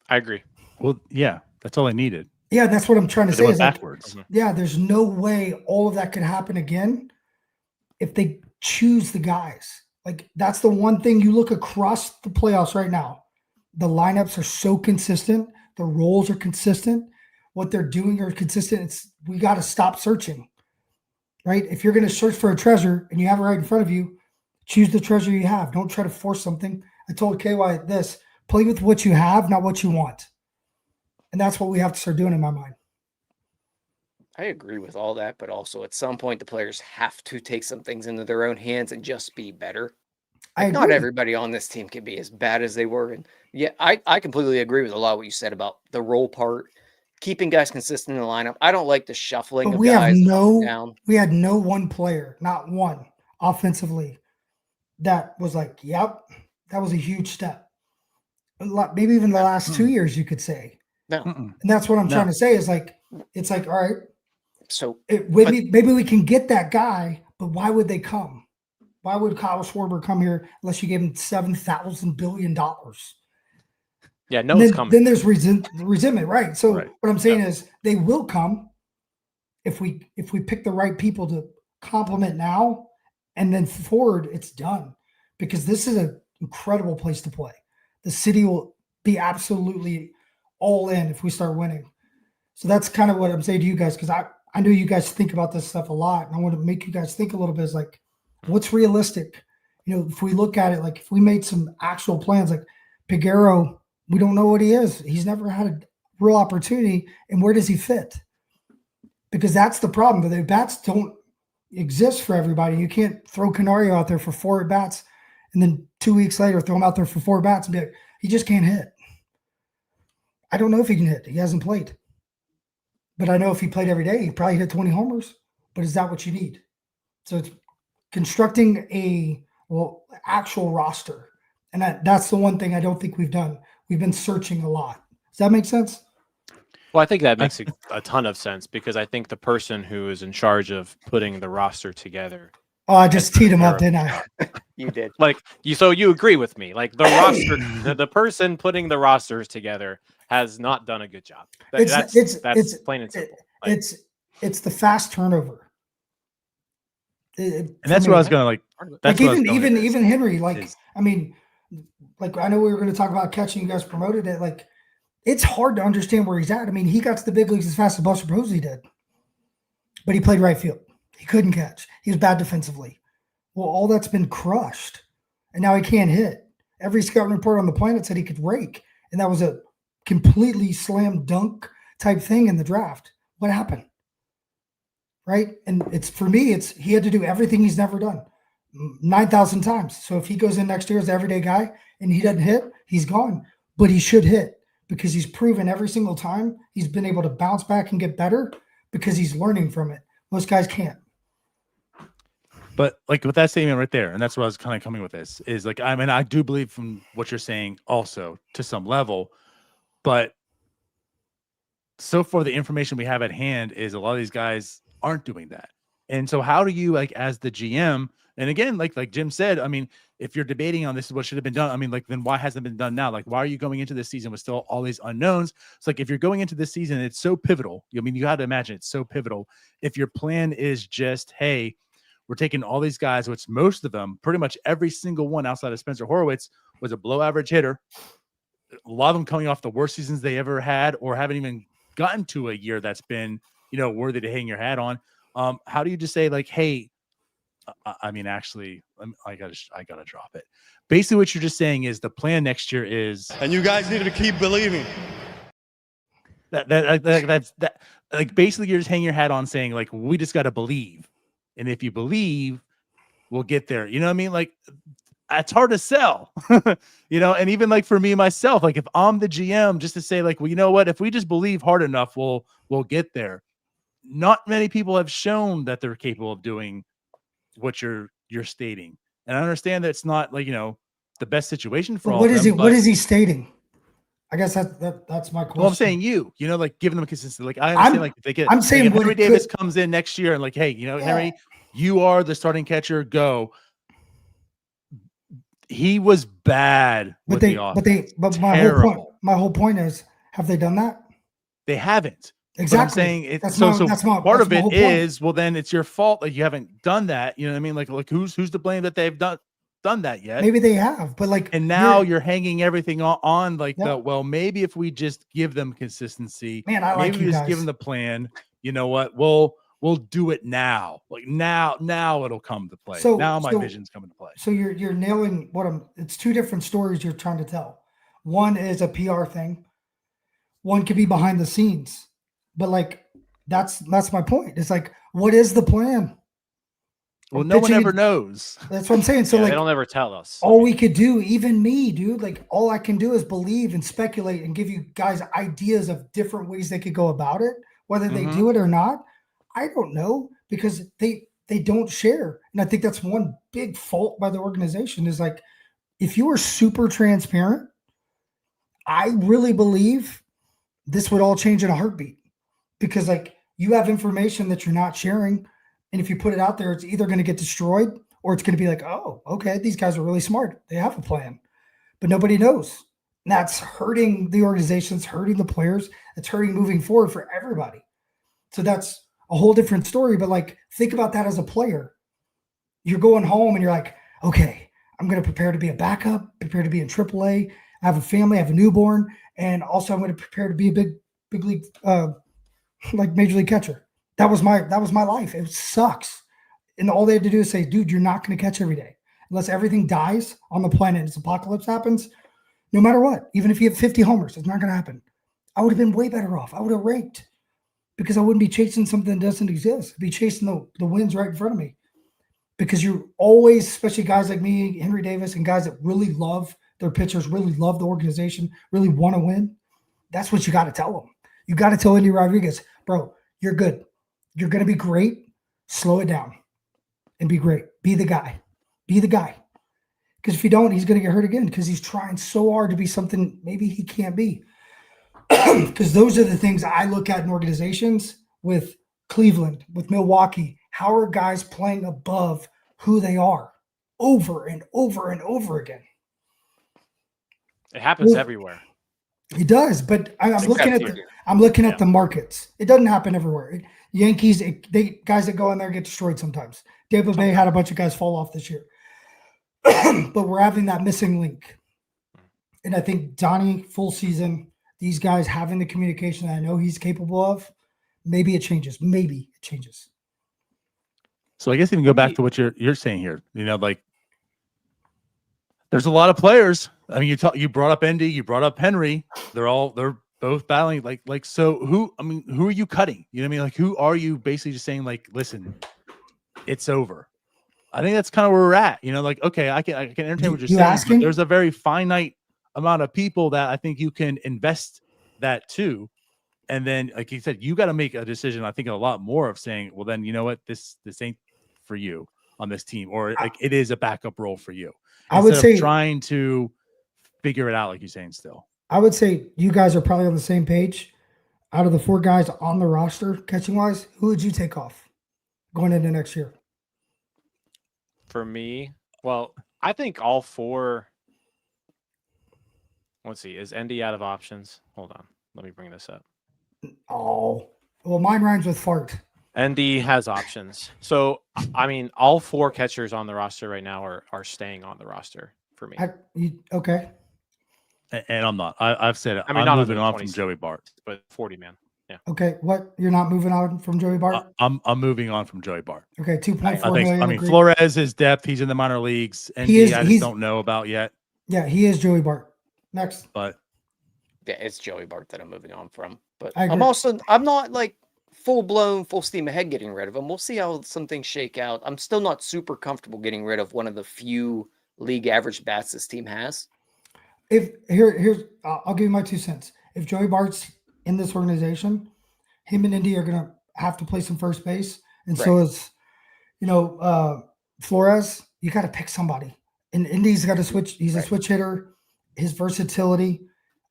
B: I agree.
A: Well, yeah, that's all I needed.
D: Yeah, that's what I'm trying to
A: But
D: say.
A: it went
D: Is like,
A: backwards.
D: yeah, there's no way all of that could happen again if they choose the guys. Like, that's the one thing you look across the playoffs right now. The lineups are so consistent. The roles are consistent. What they're doing are consistent. We got to stop searching, right? If you're going to search for a treasure and you have it right in front of you, choose the treasure you have. Don't try to force something. I told KY this, play with what you have, not what you want. And that's what we have to start doing in my mind.
C: I agree with all that, but also at some point the players have to take some things into their own hands and just be better. Like, not everybody on this team can be as bad as they were. And yeah, I completely agree with a lot of what you said about the role part, keeping guys consistent in the lineup. I don't like the shuffling
D: But
C: of
D: we
C: guys
D: have
C: down.
D: we had no one player, not one, offensively, that was like, yep, that was a huge step. Maybe even the last 2 years, you could say.
C: No.
D: And that's what I'm trying to say is like, it's like, all right,
C: so
D: maybe we can get that guy, but why would they come? Why would Kyle Schwarber come here unless you gave him $7,000 billion?
B: Yeah, no one's coming.
D: Then there's resentment, right? So what I'm saying is they will come if we pick the right people to complement now, and then forward, it's done. Because this is an incredible place to play. The city will be absolutely all in if we start winning. So that's kind of what I'm saying to you guys, because I know you guys think about this stuff a lot, and I want to make you guys think a little bit. Is like, what's realistic? You know, if we look at it, like if we made some actual plans, like Peguero, we don't know what he is. He's never had a real opportunity, and where does he fit? Because that's the problem. The bats don't exist for everybody. You can't throw Canario out there for 4 at bats, and then 2 weeks later throw him out there for 4 bats and be like, he just can't hit. I don't know if he can hit. He hasn't played. But I know if he played every day, he'd probably hit 20 homers. But is that what you need? So it's constructing a actual roster. And that's the one thing I don't think we've done. We've been searching a lot. Does that make sense?
B: Well, I think that makes a ton of sense, because I think the person who is in charge of putting the roster together.
D: Oh, I just teed him up, didn't I?
C: You did.
B: So you agree with me? Like the roster, the person putting the rosters together has not done a good job. That's plain and simple.
D: It's the fast turnover.
A: And that's what I was going to like.
D: Even Henry, I mean, like I know we were going to talk about catching. You guys promoted it. Like, it's hard to understand where he's at. I mean, he got to the big leagues as fast as Buster Posey did, but he played right field. He couldn't catch. He was bad defensively. Well, all that's been crushed, and now he can't hit. Every scouting report on the planet said he could rake, and that was a completely slam dunk type thing in the draft. What happened? Right? And he had to do everything he's never done 9,000 times. So if he goes in next year as the everyday guy and he doesn't hit, he's gone. But he should hit, because he's proven every single time he's been able to bounce back and get better because he's learning from it. Most guys can't.
A: But like with that statement right there, and that's what I was kind of coming with this, is like, I mean, I do believe from what you're saying also to some level, but so far the information we have at hand is a lot of these guys aren't doing that. And so how do you, like, as the GM, and again, like Jim said, I mean, if you're debating on this is what should have been done, I mean, like, then why hasn't it been done now? Like, why are you going into this season with still all these unknowns? It's like, if you're going into this season, it's so pivotal. I mean, you got to imagine it's so pivotal. If your plan is just, hey, we're taking all these guys, which most of them, pretty much every single one outside of Spencer Horwitz, was a below average hitter. A lot of them coming off the worst seasons they ever had, or haven't even gotten to a year that's been, worthy to hang your hat on. How do you just say, like, hey, I mean, actually, I gotta drop it. Basically, what you're just saying is the plan next year is,
E: and you guys need to keep believing.
A: That's like basically you're just hanging your hat on saying, like, we just got to believe, and if you believe, we'll get there. You know what I mean? Like, it's hard to sell, and even like for me myself, like if I'm the GM, just to say, like, well, you know what, if we just believe hard enough, we'll get there. Not many people have shown that they're capable of doing what you're stating, and I understand that it's not like the best situation for all
D: what
A: of
D: is
A: them,
D: he? What is he stating? I guess that's my question.
A: Well, I'm saying like giving them a consistency. Like I understand, like if they get.
D: I'm saying
A: if
D: what
A: Henry Davis comes in next year and like, hey, Henry, you are the starting catcher. Go. He was bad with the offense.
D: But my whole point is, have they done that?
A: They haven't.
D: Exactly.
A: But I'm saying part of it is, well, then it's your fault that you haven't done that. You know what I mean? Like who's to blame that they've done that yet?
D: Maybe they have, but like,
A: and now you're hanging everything on like well, maybe if we just give them consistency, maybe we just give them the plan. You know what? We'll do it now. Like now it'll come to play. So now my vision's coming to play.
D: So you're nailing it's two different stories you're trying to tell. One is a PR thing. One could be behind the scenes. But like that's my point. It's like, what is the plan?
A: Well, no one ever knows.
D: That's what I'm saying. So like,
B: they don't ever tell us.
D: All we could do, even me, dude, like all I can do is believe and speculate and give you guys ideas of different ways they could go about it. Whether they do it or not, I don't know, because they don't share. And I think that's one big fault by the organization is like, if you were super transparent, I really believe this would all change in a heartbeat, because like you have information that you're not sharing. And if you put it out there, it's either going to get destroyed or it's going to be like, oh, okay, these guys are really smart. They have a plan, but nobody knows. And that's hurting the organization. It's hurting the players. It's hurting moving forward for everybody. So that's a whole different story. But like, think about that as a player. You're going home and you're like, okay, I'm going to prepare to be a backup, prepare to be in AAA. I have a family, I have a newborn. And also I'm going to prepare to be a big league, like major league catcher. That was my life. It sucks. And all they had to do is say, dude, you're not going to catch every day. Unless everything dies on the planet and this apocalypse happens, no matter what, even if you have 50 homers, it's not going to happen. I would have been way better off. I would have ranked, because I wouldn't be chasing something that doesn't exist. I'd be chasing the wins right in front of me. Because you always, especially guys like me, Henry Davis, and guys that really love their pitchers, really love the organization, really want to win, that's what you got to tell them. You got to tell Andy Rodriguez, bro, you're good. You're going to be great. Slow it down and be great. Be the guy. Be the guy. Because if you don't, he's going to get hurt again, because he's trying so hard to be something maybe he can't be. Because those are the things I look at in organizations with Cleveland, with Milwaukee. How are guys playing above who they are over and over and over again?
B: It happens everywhere.
D: It does, but I'm looking at the markets. It doesn't happen everywhere. Yankees, guys that go in there get destroyed sometimes. Tampa Bay had a bunch of guys fall off this year. But we're having that missing link. And I think Donnie, full season, these guys having the communication that I know he's capable of, maybe it changes. Maybe it changes.
A: So I guess even go back to what you're saying here. Like there's a lot of players. I mean, you brought up Endy, you brought up Henry. They're both battling. Like so who are you cutting? You know what I mean? Like who are you basically just saying, like, listen, it's over? I think that's kind of where we're at. Like, okay, I can entertain what you're saying. But there's a very finite amount of people that I think you can invest that to. And then, like you said, you got to make a decision. I think a lot more of saying, well, then you know what, this ain't for you on this team, or like it is a backup role for you.
D: I would say
A: trying to figure it out, like you're saying. Still,
D: I would say you guys are probably on the same page. Out of the 4 guys on the roster, catching wise, who would you take off going into next year?
B: For me, well, I think all 4. Let's see, is Endy out of options? Hold on, let me bring this up.
D: Oh, well, mine rhymes with fart.
B: ND has options. So, I mean, all 4 catchers on the roster right now are staying on the roster for me.
D: Okay.
A: And I'm not. I've said it.
B: I mean,
A: I'm
B: not
A: moving
B: under
A: on from
B: 26,
A: Joey Bart.
B: but 40 man. Yeah.
D: Okay. What? You're not moving on from Joey Bart?
A: I'm moving on from Joey Bart.
D: Okay. 2.4
A: I think.
D: million.
A: I mean,
D: agreed.
A: Flores is depth. He's in the minor leagues. ND,
D: He is-
A: I
D: he's-
A: just don't know about yet.
D: Yeah, he is Joey Bart. Next.
A: But
C: Yeah, it's Joey Bart that I'm moving on from. But
D: I agree.
C: I'm not like full blown, full steam ahead getting rid of him. We'll see how some things shake out. I'm still not super comfortable getting rid of one of the few league average bats this team has.
D: I'll give you my 2 cents. If Joey Bart's in this organization, him and Indy are gonna have to play some first base, and so is, Flores. You got to pick somebody, and Indy's got to switch. He's a switch hitter. His versatility,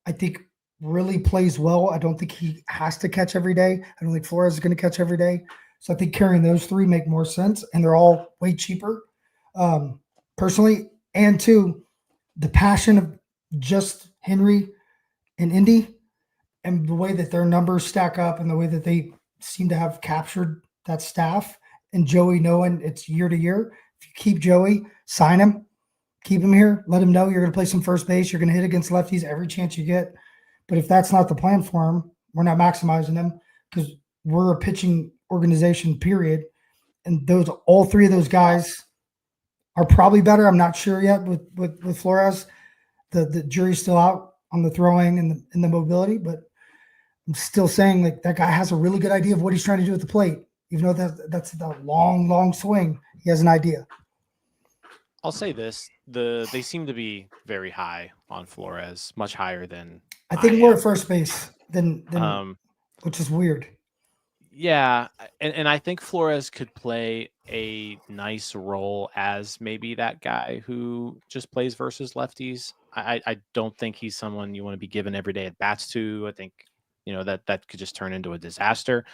D: I think, really plays well. I don't think he has to catch every day. I don't think Flores is going to catch every day. So I think carrying those 3 make more sense, and they're all way cheaper, personally. And 2, the passion of just Henry and Indy, and the way that their numbers stack up, and the way that they seem to have captured that staff, and Joey knowing it's year to year. If you keep Joey, sign him, keep him here, let him know you're going to play some first base. You're going to hit against lefties every chance you get. But if that's not the plan for him, we're not maximizing him, because we're a pitching organization, period. And all 3 of those guys are probably better. I'm not sure yet with Flores. The jury's still out on the throwing and the mobility, but I'm still saying like that guy has a really good idea of what he's trying to do at the plate. Even though that's the long swing, he has an idea.
B: I'll say this: they seem to be very high on Flores, much higher than
D: I think more at first base than which is weird.
B: Yeah, and I think Flores could play a nice role as maybe that guy who just plays versus lefties. I don't think he's someone you want to be given every day at bats to. I think that could just turn into a disaster.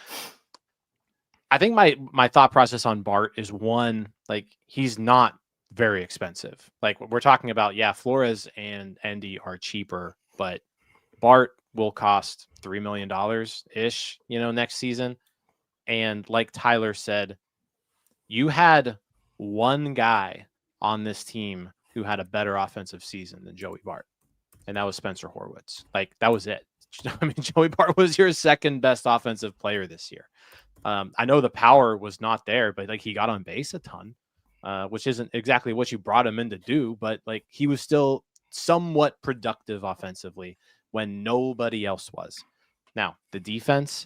B: I think my thought process on Bart is, one, like, he's not very expensive. Like, we're talking about, Flores and Endy are cheaper, but Bart will cost $3 million ish, next season. And like Tyler said, you had one guy on this team who had a better offensive season than Joey Bart, and that was Spencer Horwitz. Like, that was it. I mean, Joey Bart was your second best offensive player this year. I know the power was not there, but like, he got on base a ton, which isn't exactly what you brought him in to do, but like, he was still somewhat productive offensively when nobody else was. Now, the defense,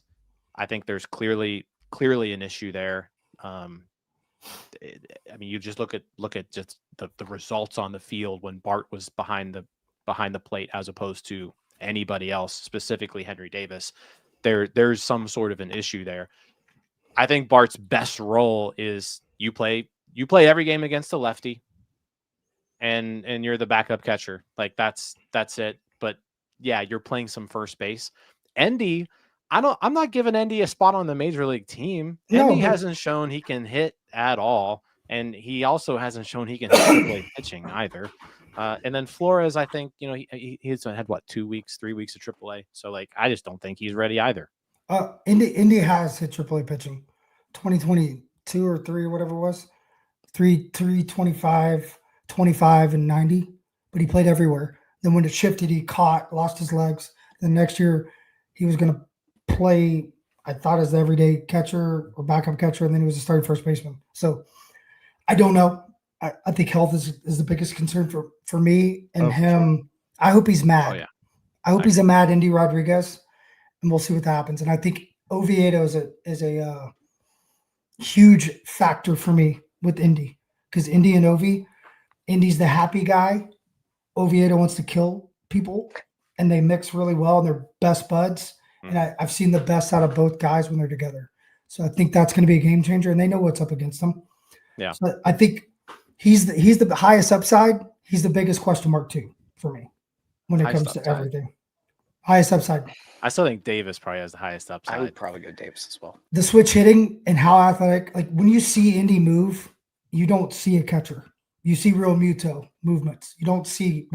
B: I think there's clearly an issue there. I mean, you just look at just the results on the field when Bart was behind the plate as opposed to anybody else, specifically Henry Davis. There's some sort of an issue there. I think Bart's best role is you play every game against a lefty, and you're the backup catcher. Like, that's it. But yeah, you're playing some first base. Endy, I'm not giving Endy a spot on the major league team. Endy hasn't shown he can hit at all, and he also hasn't shown he can play pitching either. And then Flores, I think, he's had 3 weeks of AAA. So like, I just don't think he's ready either.
D: Indy has hit AAA pitching, 2022 or 3 or whatever it was, 325, 25, and 90. But he played everywhere. Then when it shifted, he lost his legs. Then next year, he was going to play, I thought, as the everyday catcher or backup catcher, and then he was a starting first baseman. So I don't know. I think health is the biggest concern for me and him. Sure. I hope he's mad.
B: Oh, yeah.
D: I hope he's a mad Indy Rodriguez, and we'll see what happens. And I think Oviedo is a huge factor for me with Indy, because Indy and Ovi, Indy's the happy guy. Oviedo wants to kill people, and they mix really well, and they're best buds. And I've seen the best out of both guys when they're together. So I think that's going to be a game changer, and they know what's up against them.
B: Yeah.
D: So I think he's the highest upside. He's the biggest question mark too for me when it comes to everything. Highest upside.
B: I still think Davis probably has the highest upside.
C: I would probably go Davis as well.
D: The switch hitting and how athletic, like when you see Indy move, you don't see a catcher. You see real Muto movements. You don't see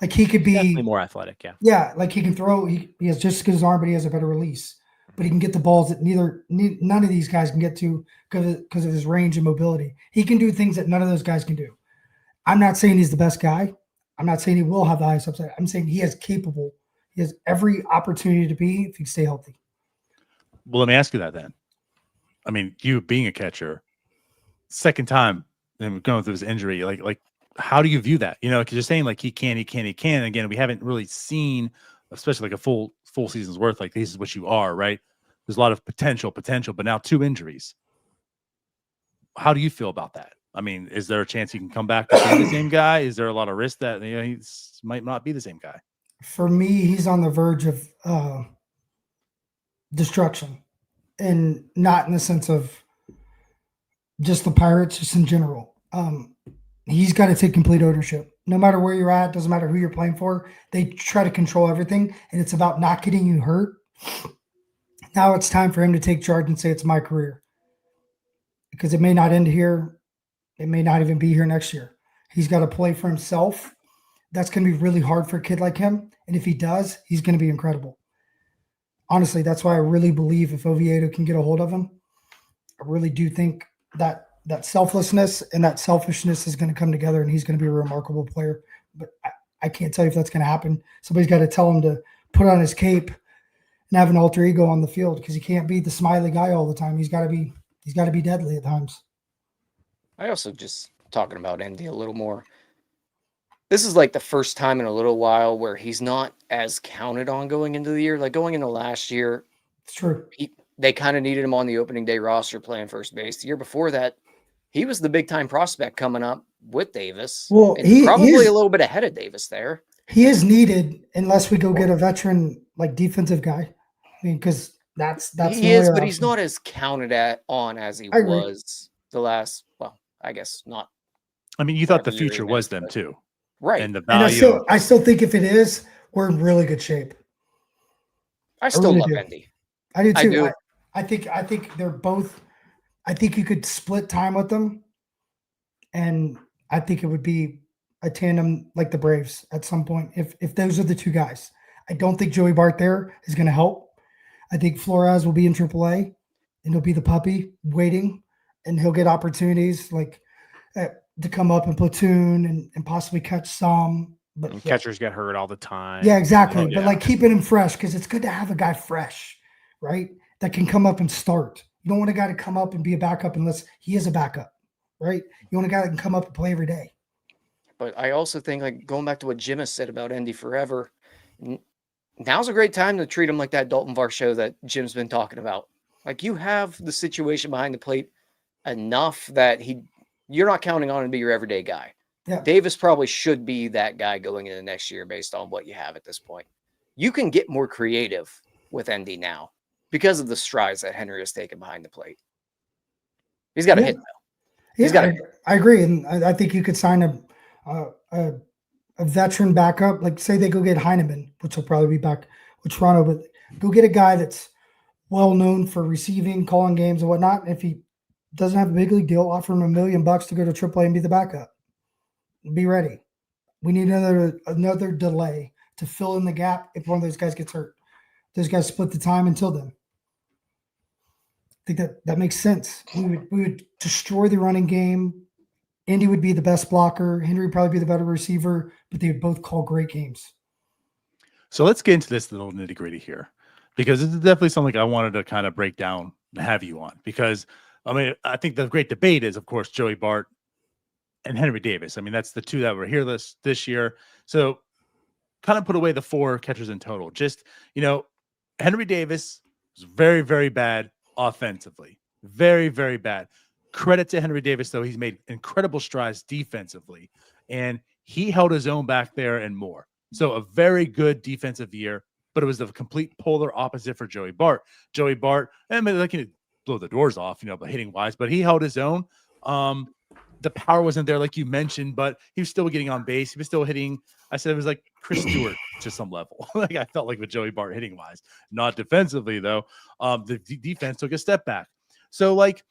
D: he could be
B: definitely more athletic. Yeah.
D: Yeah. Like he can throw, he has just as good as arm, but he has a better release. but he can get the balls that none of these guys can get to because of his range and mobility. He can do things that none of those guys can do. I'm not saying he's the best guy. I'm not saying he will have the highest upside. I'm saying he has every opportunity to be if he stay healthy.
A: Well, let me ask you that then. I mean, you being a catcher, second time and going through his injury, like how do you view that? Because you're saying like he can. Again, we haven't really seen, especially like a full season's worth. Like this is what you are, right? There's a lot of potential, but now 2 injuries. How do you feel about that? I mean, is there a chance he can come back to be the same guy? Is there a lot of risk that he might not be the same guy?
D: For me, he's on the verge of destruction, and not in the sense of just the Pirates, just in general. He's got to take complete ownership. No matter where you're at, doesn't matter who you're playing for. They try to control everything, and it's about not getting you hurt. Now it's time for him to take charge and say it's my career, because it may not end here. It may not even be here next year. He's got to play for himself. That's going to be really hard for a kid like him. And if he does, he's going to be incredible. Honestly, that's why I really believe if Oviedo can get a hold of him, I really do think that selflessness and that selfishness is going to come together, and he's going to be a remarkable player. But I can't tell you if that's going to happen. Somebody's got to tell him to put on his cape and have an alter ego on the field, because he can't be the smiley guy all the time. He's got to be deadly at times.
C: I also just talking about Andy a little more. This is like the first time in a little while where he's not as counted on going into the year. Like going into last year,
D: It's true.
C: They kind of needed him on the opening day roster playing first base. The year before that, he was the big time prospect coming up with Davis.
D: Well,
C: and probably a little bit ahead of Davis there.
D: He is needed unless we go get a veteran like defensive guy. I mean, because that's
C: he is, but he's not as counted on as he was the last. Well, I guess not.
A: I mean, you thought the future was them too,
C: right?
A: And the value.
D: And I still think if it is, we're in really good shape.
C: I still love Andy.
D: I do too. I think they're both. I think you could split time with them, and I think it would be a tandem like the Braves at some point. If those are the 2 guys, I don't think Joey Bart there is going to help. I think Flores will be in AAA, and he'll be the puppy waiting, and he'll get opportunities like to come up and platoon and possibly catch some. But
B: catchers get hurt all the time.
D: Yeah, exactly. But like keeping him fresh, because it's good to have a guy fresh, right? That can come up and start. You don't want a guy to come up and be a backup unless he is a backup, right? You want a guy that can come up and play every day.
C: But I also think, like going back to what Jim has said about Andy forever, now's a great time to treat him like that Dalton Varsho that Jim's been talking about. Like you have the situation behind the plate enough that you're not counting on him to be your everyday guy.
D: Yeah.
C: Davis probably should be that guy going into next year based on what you have at this point. You can get more creative with Andy now because of the strides that Henry has taken behind the plate. He's got to hit though.
D: I agree, and I think you could sign a veteran backup. Like say they go get Heineman, which will probably be back with Toronto, but go get a guy that's well known for receiving, calling games, and whatnot. If he doesn't have a big league deal, offer him $1 million to go to AAA and be the backup. Be ready. We need another delay to fill in the gap if one of those guys gets hurt. Those guys split the time until then. I think that makes sense. We would destroy the running game. Andy would be the best blocker. Henry would probably be the better receiver, but they would both call great games.
A: So let's get into this little nitty gritty here, because this is definitely something I wanted to kind of break down and have you on, because I mean, I think the great debate is, of course, Joey Bart and Henry Davis. I mean, that's the 2 that were here this year. So kind of put away the 4 catchers in total. Just, Henry Davis was very, very bad offensively. Very, very bad. Credit to Henry Davis, though. He's made incredible strides defensively, and he held his own back there and more. So a very good defensive year, but it was the complete polar opposite for Joey Bart. Joey Bart, I mean, like, blow the doors off, but hitting wise, but he held his own. The power wasn't there, like you mentioned, but he was still getting on base. He was still hitting. I said it was like Chris Stewart to some level. Like I felt like with Joey Bart hitting wise, not defensively though. The defense took a step back. So like,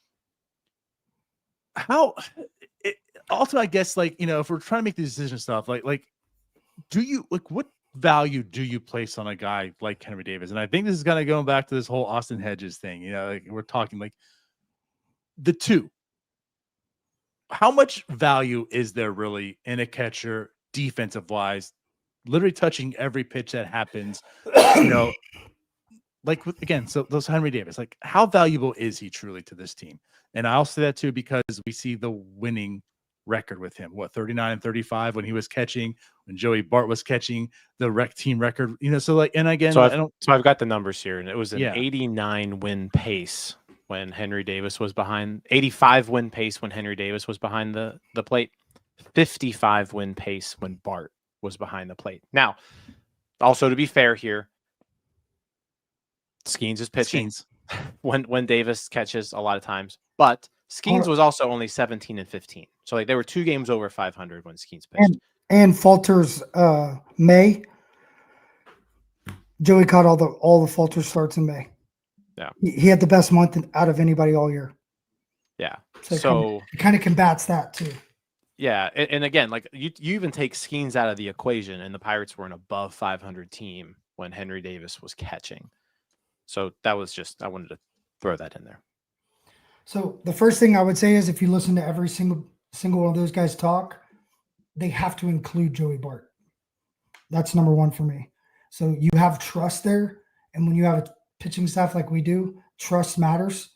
A: ultimately, I guess, like, if we're trying to make the decision stuff, like, do you like what value do you place on a guy like Henry Davis? And I think this is kind of going back to this whole Austin Hedges thing. You know, like we're talking like the two. How much value is there really in a catcher defensive wise, literally touching every pitch that happens? You know, like again, so those Henry Davis, like how valuable is he truly to this team? And I'll say that too because we see the winning record with him. What 39-35 when he was catching, when Joey Bart was catching, the rec team record. You know, so like, and again,
B: So
A: I don't.
B: So I've got the numbers here, and it was an
A: Yeah.
B: 89 win pace when Henry Davis was behind, 85 win pace when Henry Davis was behind the plate, 55 win pace when Bart was behind the plate. Now, also to be fair here, Skeens is pitching
A: Skeens.
B: when Davis catches a lot of times, but Skeens was also only 17-15. So like they were 2 games over 500 when Skeens pitched.
D: And Falter's May. Joey caught all the Falter starts in May.
B: Yeah.
D: He had the best month out of anybody all year.
B: Yeah.
D: So it kind of combats that too.
B: Yeah, and again, like you even take Skeens out of the equation, and the Pirates were an above 500 team when Henry Davis was catching. So that was just, I wanted to throw that in there.
D: So the first thing I would say is if you listen to every single one of those guys talk, they have to include Joey Bart. That's number one for me. So you have trust there, and when you have a pitching staff like we do, trust matters.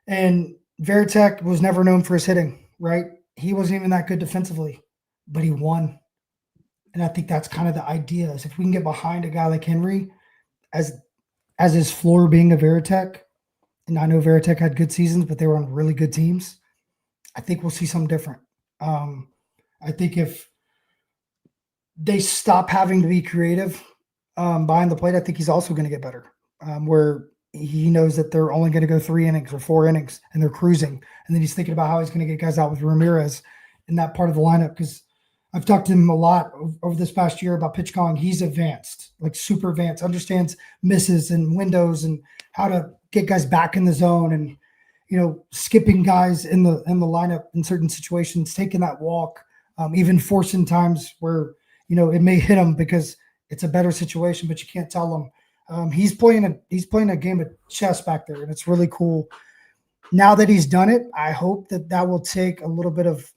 D: And Veritek was never known for his hitting, right? He wasn't even that good defensively, but he won. And I think that's kind of the idea is if we can get behind a guy like Henry as his floor being a Veritek, and I know Veritek had good seasons, but they were on really good teams, I think we'll see something different. I think if they stop having to be creative behind the plate, I think he's also going to get better. Where he knows that they're only going to go 3 innings or 4 innings and they're cruising. And then he's thinking about how he's going to get guys out with Ramirez in that part of the lineup. Because I've talked to him a lot over this past year about pitch calling. He's advanced, like super advanced, understands misses and windows and how to get guys back in the zone and, you know, skipping guys in the lineup in certain situations, taking that walk, even forcing times where, you know, it may hit him because it's a better situation, but you can't tell him. He's playing a game of chess back there, and it's really cool. Now that he's done it, I hope that will take a little bit of,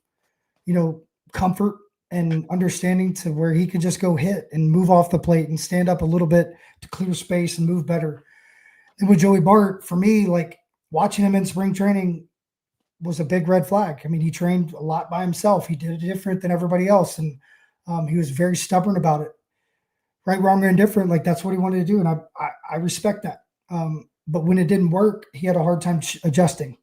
D: you know, comfort and understanding to where he can just go hit and move off the plate and stand up a little bit to clear space and move better. And with Joey Bart, for me, like watching him in spring training was a big red flag. I mean, he trained a lot by himself. He did it different than everybody else, and he was very stubborn about it. Right, wrong, or indifferent, like that's what he wanted to do, and I respect that. But when it didn't work, he had a hard time adjusting,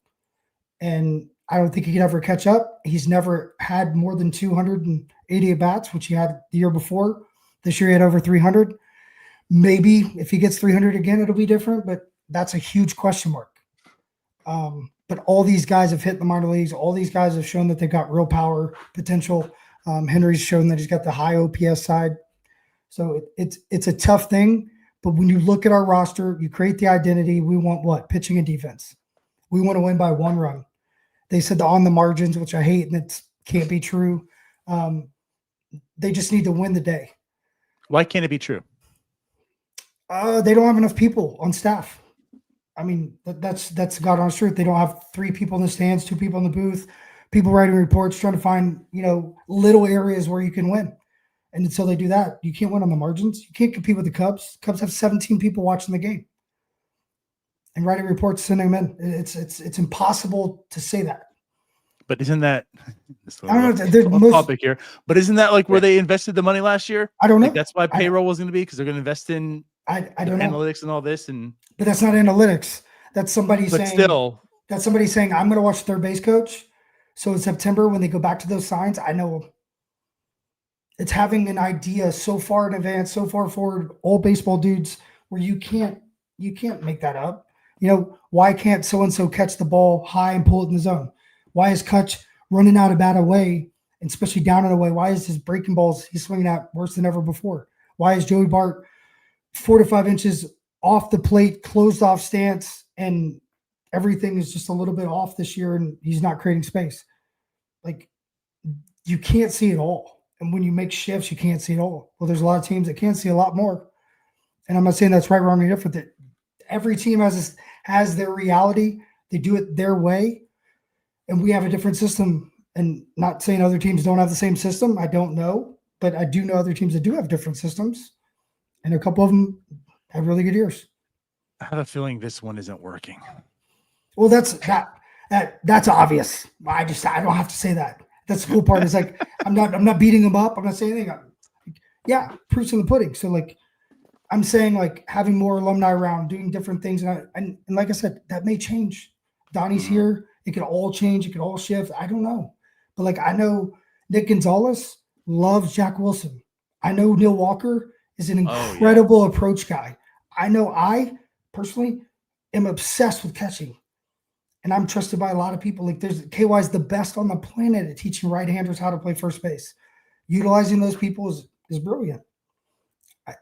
D: and I don't think he could ever catch up. He's never had more than 280 at-bats, which he had the year before. This year he had over 300. Maybe if he gets 300 again, it'll be different, but that's a huge question mark. But all these guys have hit the minor leagues. All these guys have shown that they've got real power potential. Henry's shown that he's got the high OPS side. So it's a tough thing, but when you look at our roster, you create the identity. We want what? Pitching and defense. We want to win by 1 run. They said on the margins, which I hate, and it can't be true. They just need to win the day.
A: Why can't it be true?
D: They don't have enough people on staff. I mean, that's God honest truth. They don't have 3 people in the stands, 2 people in the booth, people writing reports, trying to find, you know, little areas where you can win. And until they do that, you can't win on the margins. You can't compete with the Cubs. Cubs have 17 people watching the game and writing reports, sending them in. It's impossible to say that.
A: But isn't that
D: I don't know.
A: the topic here? But isn't that like where they invested the money last year?
D: I don't know.
A: Like that's why payroll was going to be because they're going to invest in
D: I don't know.
A: analytics and all this. And
D: but that's not analytics. That's somebody
A: but
D: saying.
A: still,
D: That's somebody saying I'm going to watch third base coach. So in September, when they go back to those signs, I know them. It's having an idea so far in advance, so far forward, all baseball dudes, where you can't make that up. You know, why can't so-and-so catch the ball high and pull it in the zone? Why is Kutch running out of bat away, and especially down and away? Why is his breaking balls he's swinging at worse than ever before? Why is Joey Bart 4 to 5 inches off the plate, closed off stance, and everything is just a little bit off this year, and he's not creating space? Like, you can't see it all. And when you make shifts, you can't see it all. Well, there's a lot of teams that can see a lot more. And I'm not saying that's right, wrong, or different. That every team has their reality. They do it their way. And we have a different system. And not saying other teams don't have the same system. I don't know. But I do know other teams that do have different systems. And a couple of them have really good years.
A: I have a feeling this one isn't working.
D: Well, that's obvious. I don't have to say that. That's the cool part. Is like I'm not beating them up. I'm not saying anything. Yeah, proof's in the pudding. So like I'm saying like having more alumni around, doing different things, and like I said, that may change. Donnie's here. It could all change. It could all shift. I don't know, but like I know Nick Gonzalez loves Jack Wilson. I know Neil Walker is an incredible approach guy. I know I personally am obsessed with catching. And I'm trusted by a lot of people. Like KY's the best on the planet at teaching right-handers how to play first base. Utilizing those people is brilliant.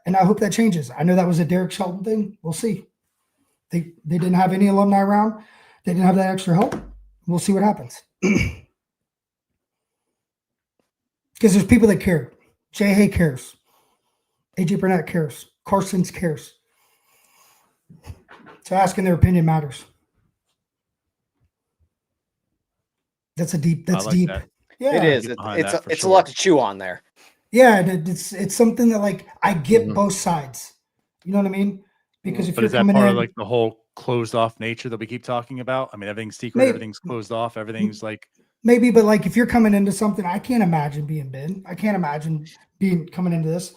D: And I hope that changes. I know that was a Derek Shelton thing. We'll see. They didn't have any alumni around. They didn't have that extra help. We'll see what happens. Because there's people that care. Jay Hay cares. AJ Burnett cares. Carson's cares. So asking their opinion matters. That's deep.
A: That.
C: Yeah, it is. It's a lot to chew on there.
D: Yeah, and it's something that like I get both sides. You know what I mean? Because if
A: but
D: you're
A: is that part of like the whole closed off nature that we keep talking about? I mean, everything's secret, everything's closed off, everything's like
D: maybe, but like if you're coming into something, I can't imagine being Ben. I can't imagine coming into this.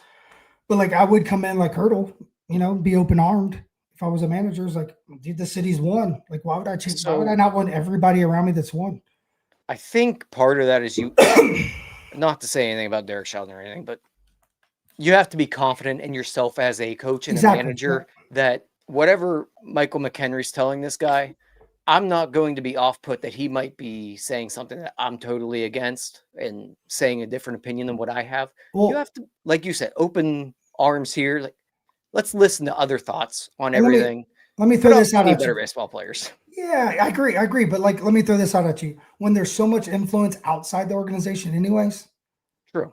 D: But like I would come in like Hurdle, be open armed. If I was a manager, it's like, dude, the city's won. Like, why would I change? Why would I not want everybody around me that's won?
C: I think part of that is you, not to say anything about Derek Shelton or anything, but you have to be confident in yourself as a coach and a manager that whatever Michael McKenry's telling this guy, I'm not going to be off put that he might be saying something that I'm totally against and saying a different opinion than what I have. Well, you have to, like you said, open arms here. Like, let's listen to other thoughts on everything.
D: Let me throw this out at
C: better
D: you.
C: baseball players.
D: Yeah, I agree. But like, let me throw this out at you. When there's so much influence outside the organization anyways.
C: True.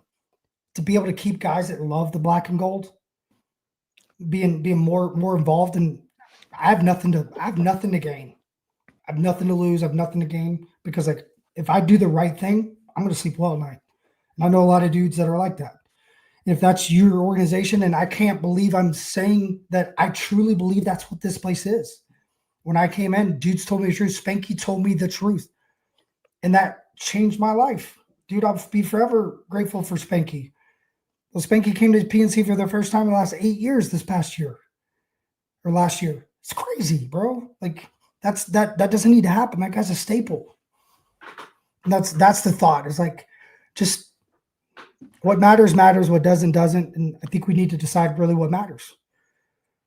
D: To be able to keep guys that love the black and gold, being more involved, and I have nothing to gain. I have nothing to lose. I have nothing to gain because like if I do the right thing, I'm going to sleep well at night. And I know a lot of dudes that are like that. And if that's your organization, and I can't believe I'm saying that, I truly believe that's what this place is. When I came in, dudes told me the truth. Spanky told me the truth. And that changed my life. Dude, I'll be forever grateful for Spanky. Well, Spanky came to PNC for the first time in the last 8 years this past year. Or last year. It's crazy, bro. Like, that doesn't need to happen. That guy's a staple. And that's the thought. It's like, just what matters, what doesn't. And I think we need to decide really what matters.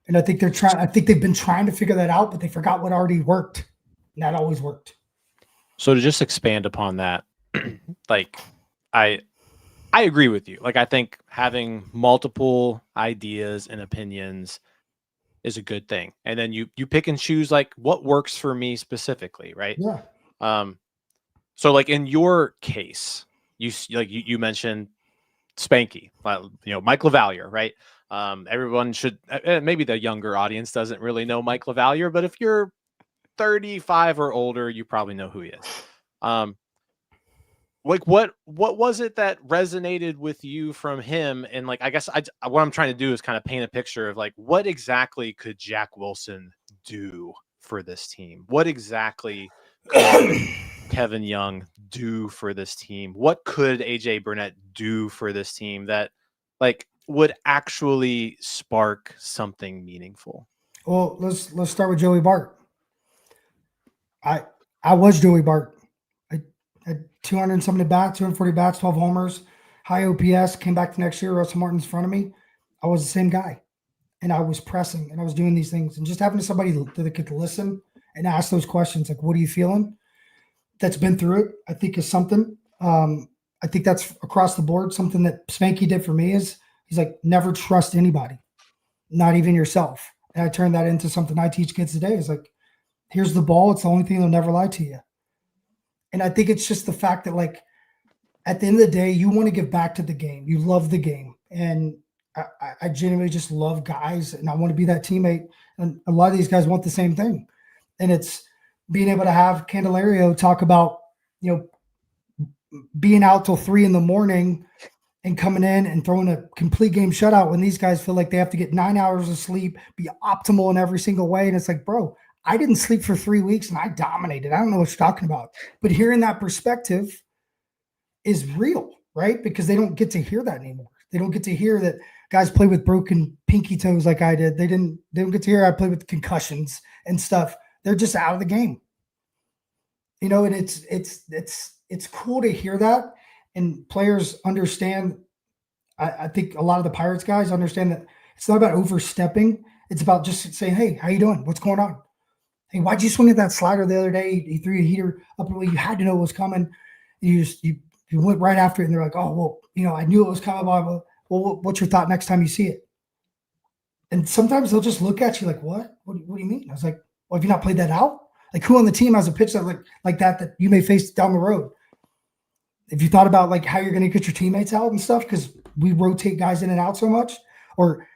D: And I think they've been trying to figure that out, but they forgot what already worked. And that always worked.
B: So to just expand upon that, like I agree with you. Like I think having multiple ideas and opinions is a good thing. And then you pick and choose like what works for me specifically, right?
D: Yeah.
B: So like in your case, you mentioned Spanky, Mike LaValliere, right? Everyone should, maybe the younger audience doesn't really know Mike LaValliere, but if you're 35 or older, you probably know who he is. Like what was it that resonated with you from him? And like, I guess what I'm trying to do is kind of paint a picture of like, what exactly could Jack Wilson do for this team? What exactly could Kevin Young do for this team? What could AJ Burnett do for this team that like would actually spark something meaningful?
D: Well, let's start with Joey Bart. I was Joey Bart. I had 200 and something bats, 240 bats, 12 homers, high OPS. Came back the next year. Russell Martin's in front of me. I was the same guy, and I was pressing, and I was doing these things, and just having somebody that could listen and ask those questions, like, "What are you feeling?" That's been through it. I think is something. I think that's across the board. Something that Spanky did for me is he's like, never trust anybody, not even yourself. And I turned that into something I teach kids today. Is like, here's the ball. It's the only thing that'll never lie to you. And I think it's just the fact that like at the end of the day, you want to give back to the game. You love the game. And I genuinely just love guys, and I want to be that teammate. And a lot of these guys want the same thing. And it's being able to have Candelario talk about, being out till 3 a.m. and coming in and throwing a complete game shutout when these guys feel like they have to get 9 hours of sleep, be optimal in every single way. And it's like, bro, I didn't sleep for 3 weeks and I dominated. I don't know what you're talking about. But hearing that perspective is real, right? Because they don't get to hear that anymore. They don't get to hear that guys play with broken pinky toes like I did. They don't get to hear I play with concussions and stuff. They're just out of the game. And it's cool to hear that. And players understand. I think a lot of the Pirates guys understand that it's not about overstepping. It's about just saying, hey, how you doing? What's going on? Hey, why'd you swing at that slider the other day? He threw a heater up the way. You had to know it was coming. You went right after it, and they're like, oh, well, I knew it was coming. Blah, blah. Well, what's your thought next time you see it? And sometimes they'll just look at you like, what? What do you mean? I was like, well, have you not played that out? Like, who on the team has a pitch that like that you may face down the road? Have you thought about like how you're going to get your teammates out and stuff? Because we rotate guys in and out so much. Or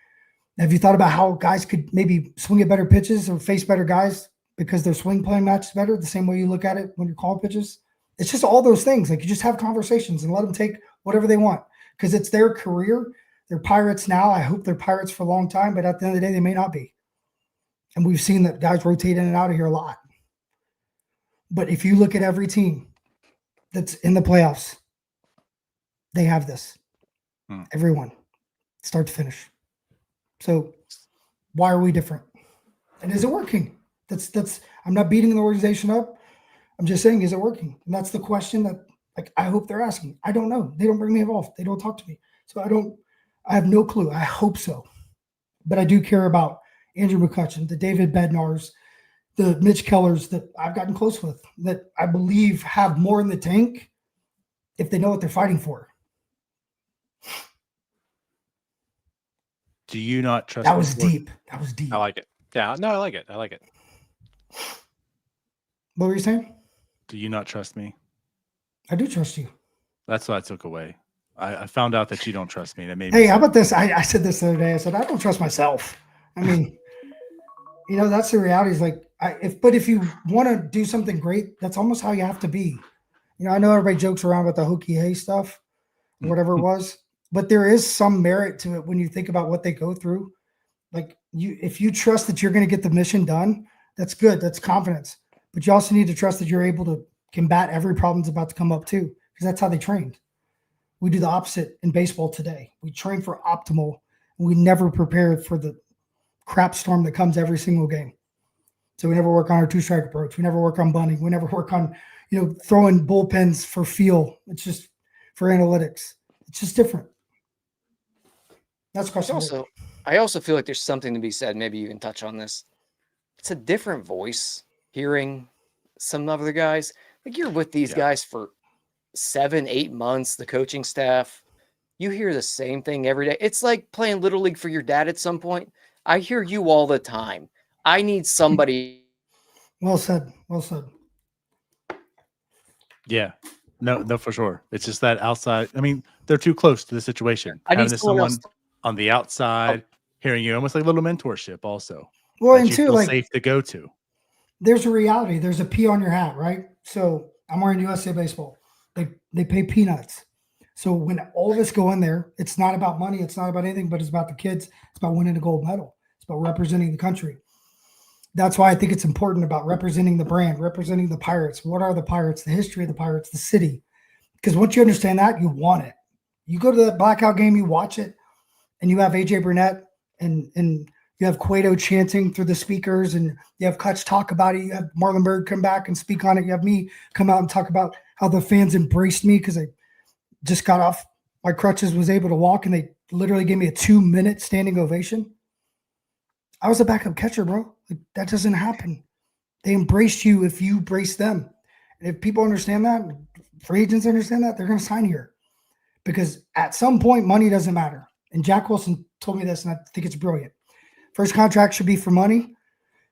D: have you thought about how guys could maybe swing at better pitches or face better guys because their swing playing matches better? The same way you look at it when you're calling pitches. It's just all those things. Like, you just have conversations and let them take whatever they want because it's their career. They're Pirates now. I hope they're Pirates for a long time, but at the end of the day, they may not be. And we've seen that guys rotate in and out of here a lot. But if you look at every team that's in the playoffs, they have this. Everyone, start to finish. So why are we different? And is it working? That's I'm not beating the organization up. I'm just saying, is it working? And that's the question that I hope they're asking. I don't know. They don't bring me involved. They don't talk to me. So I have no clue. I hope so. But I do care about Andrew McCutchen, the David Bednars, the Mitch Kellers that I've gotten close with, that I believe have more in the tank if they know what they're fighting for.
A: Do you not trust?
D: That was deep. That was deep.
B: I like it. Yeah, no, I like it.
D: What were you saying?
A: Do you not trust me?
D: I do trust you.
A: That's what I took away. I found out that you don't trust me. That made
D: Hey,
A: me
D: how about this? I said this the other day. I said, I don't trust myself. I mean, that's the reality. Is like, if you want to do something great, that's almost how you have to be. I know everybody jokes around with the Hokie Hay stuff, whatever it was, but there is some merit to it when you think about what they go through. Like, if you trust that you're going to get the mission done, that's good. That's confidence. But you also need to trust that you're able to combat every problem that's about to come up too, because that's how they trained. We do the opposite in baseball today. We train for optimal. We never prepare for the crap storm that comes every single game. So we never work on our two-strike approach. We never work on bunting. We never work on, throwing bullpens for feel. It's just for analytics. It's just different. That's question.
C: I also feel like there's something to be said. Maybe you can touch on this. It's a different voice hearing some other guys. Like, you're with these guys for 7-8 months, the coaching staff. You hear the same thing every day. It's like playing Little League for your dad at some point. I hear you all the time. I need somebody.
D: Well said. Well said.
A: Yeah. No, for sure. It's just that outside. I mean, they're too close to the situation. Having someone on the outside hearing you, almost like a little mentorship also.
D: Well, and too, like,
A: safe to go to.
D: There's a reality. There's a P on your hat, right? So I'm wearing USA Baseball. They pay peanuts. So when all of us go in there, it's not about money. It's not about anything, but it's about the kids. It's about winning a gold medal. It's about representing the country. That's why I think it's important about representing the brand, representing the Pirates. What are the Pirates? The history of the Pirates, the city. Because once you understand that, you want it. You go to the blackout game, you watch it, and you have AJ Burnett and you have Cueto chanting through the speakers, and you have Kutch talk about it. You have Marlon Bird come back and speak on it. You have me come out and talk about how the fans embraced me because I just got off my crutches, was able to walk, and they literally gave me a 2-minute standing ovation. I was a backup catcher, bro. Like, that doesn't happen. They embraced you if you embrace them. And if people understand that, free agents understand that, they're going to sign here. Because at some point, money doesn't matter. And Jack Wilson told me this, and I think it's brilliant. First contract should be for money.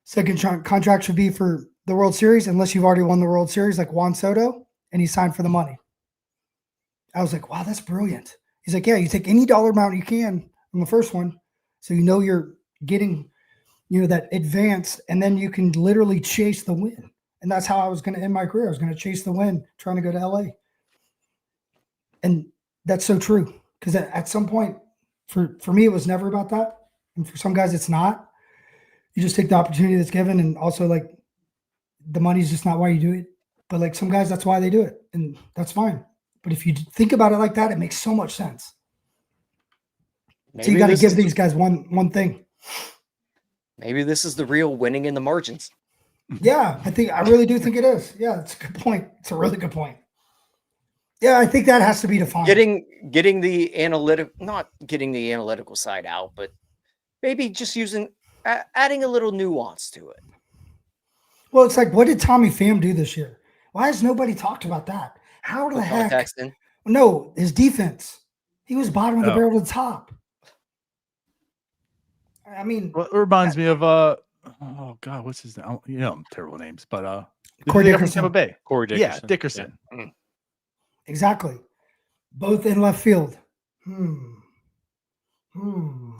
D: Second contract should be for the World Series, unless you've already won the World Series like Juan Soto, and he signed for the money. I was like, wow, that's brilliant. He's like, yeah, you take any dollar amount you can on the first one. So you're getting, that advance, and then you can literally chase the win. And that's how I was going to end my career. I was going to chase the win, trying to go to LA. And that's so true. Because at some point, for me, it was never about that. And for some guys, it's not. You just take the opportunity that's given. And also, like, the money's just not why you do it. But, like, some guys, that's why they do it. And that's fine. But if you think about it like that, it makes so much sense. So you got to give these guys one thing.
C: Maybe this is the real winning in the margins.
D: Yeah, I really do think it is. Yeah, it's a good point. It's a really good point. Yeah, I think that has to be defined.
C: Getting the not getting the analytical side out, but maybe just adding a little nuance to it.
D: Well, it's like, what did Tommy Pham do this year? Why has nobody talked about that? How the heck? No, his defense. He was bottom of the barrel to the top. I mean,
A: well, it reminds me of oh God, what's his name? Terrible names, but
D: Corey Dickerson.
A: Tampa Bay.
B: Corey Dickerson.
A: Yeah, Dickerson.
B: Yeah.
D: Exactly. Both in left field.
A: It's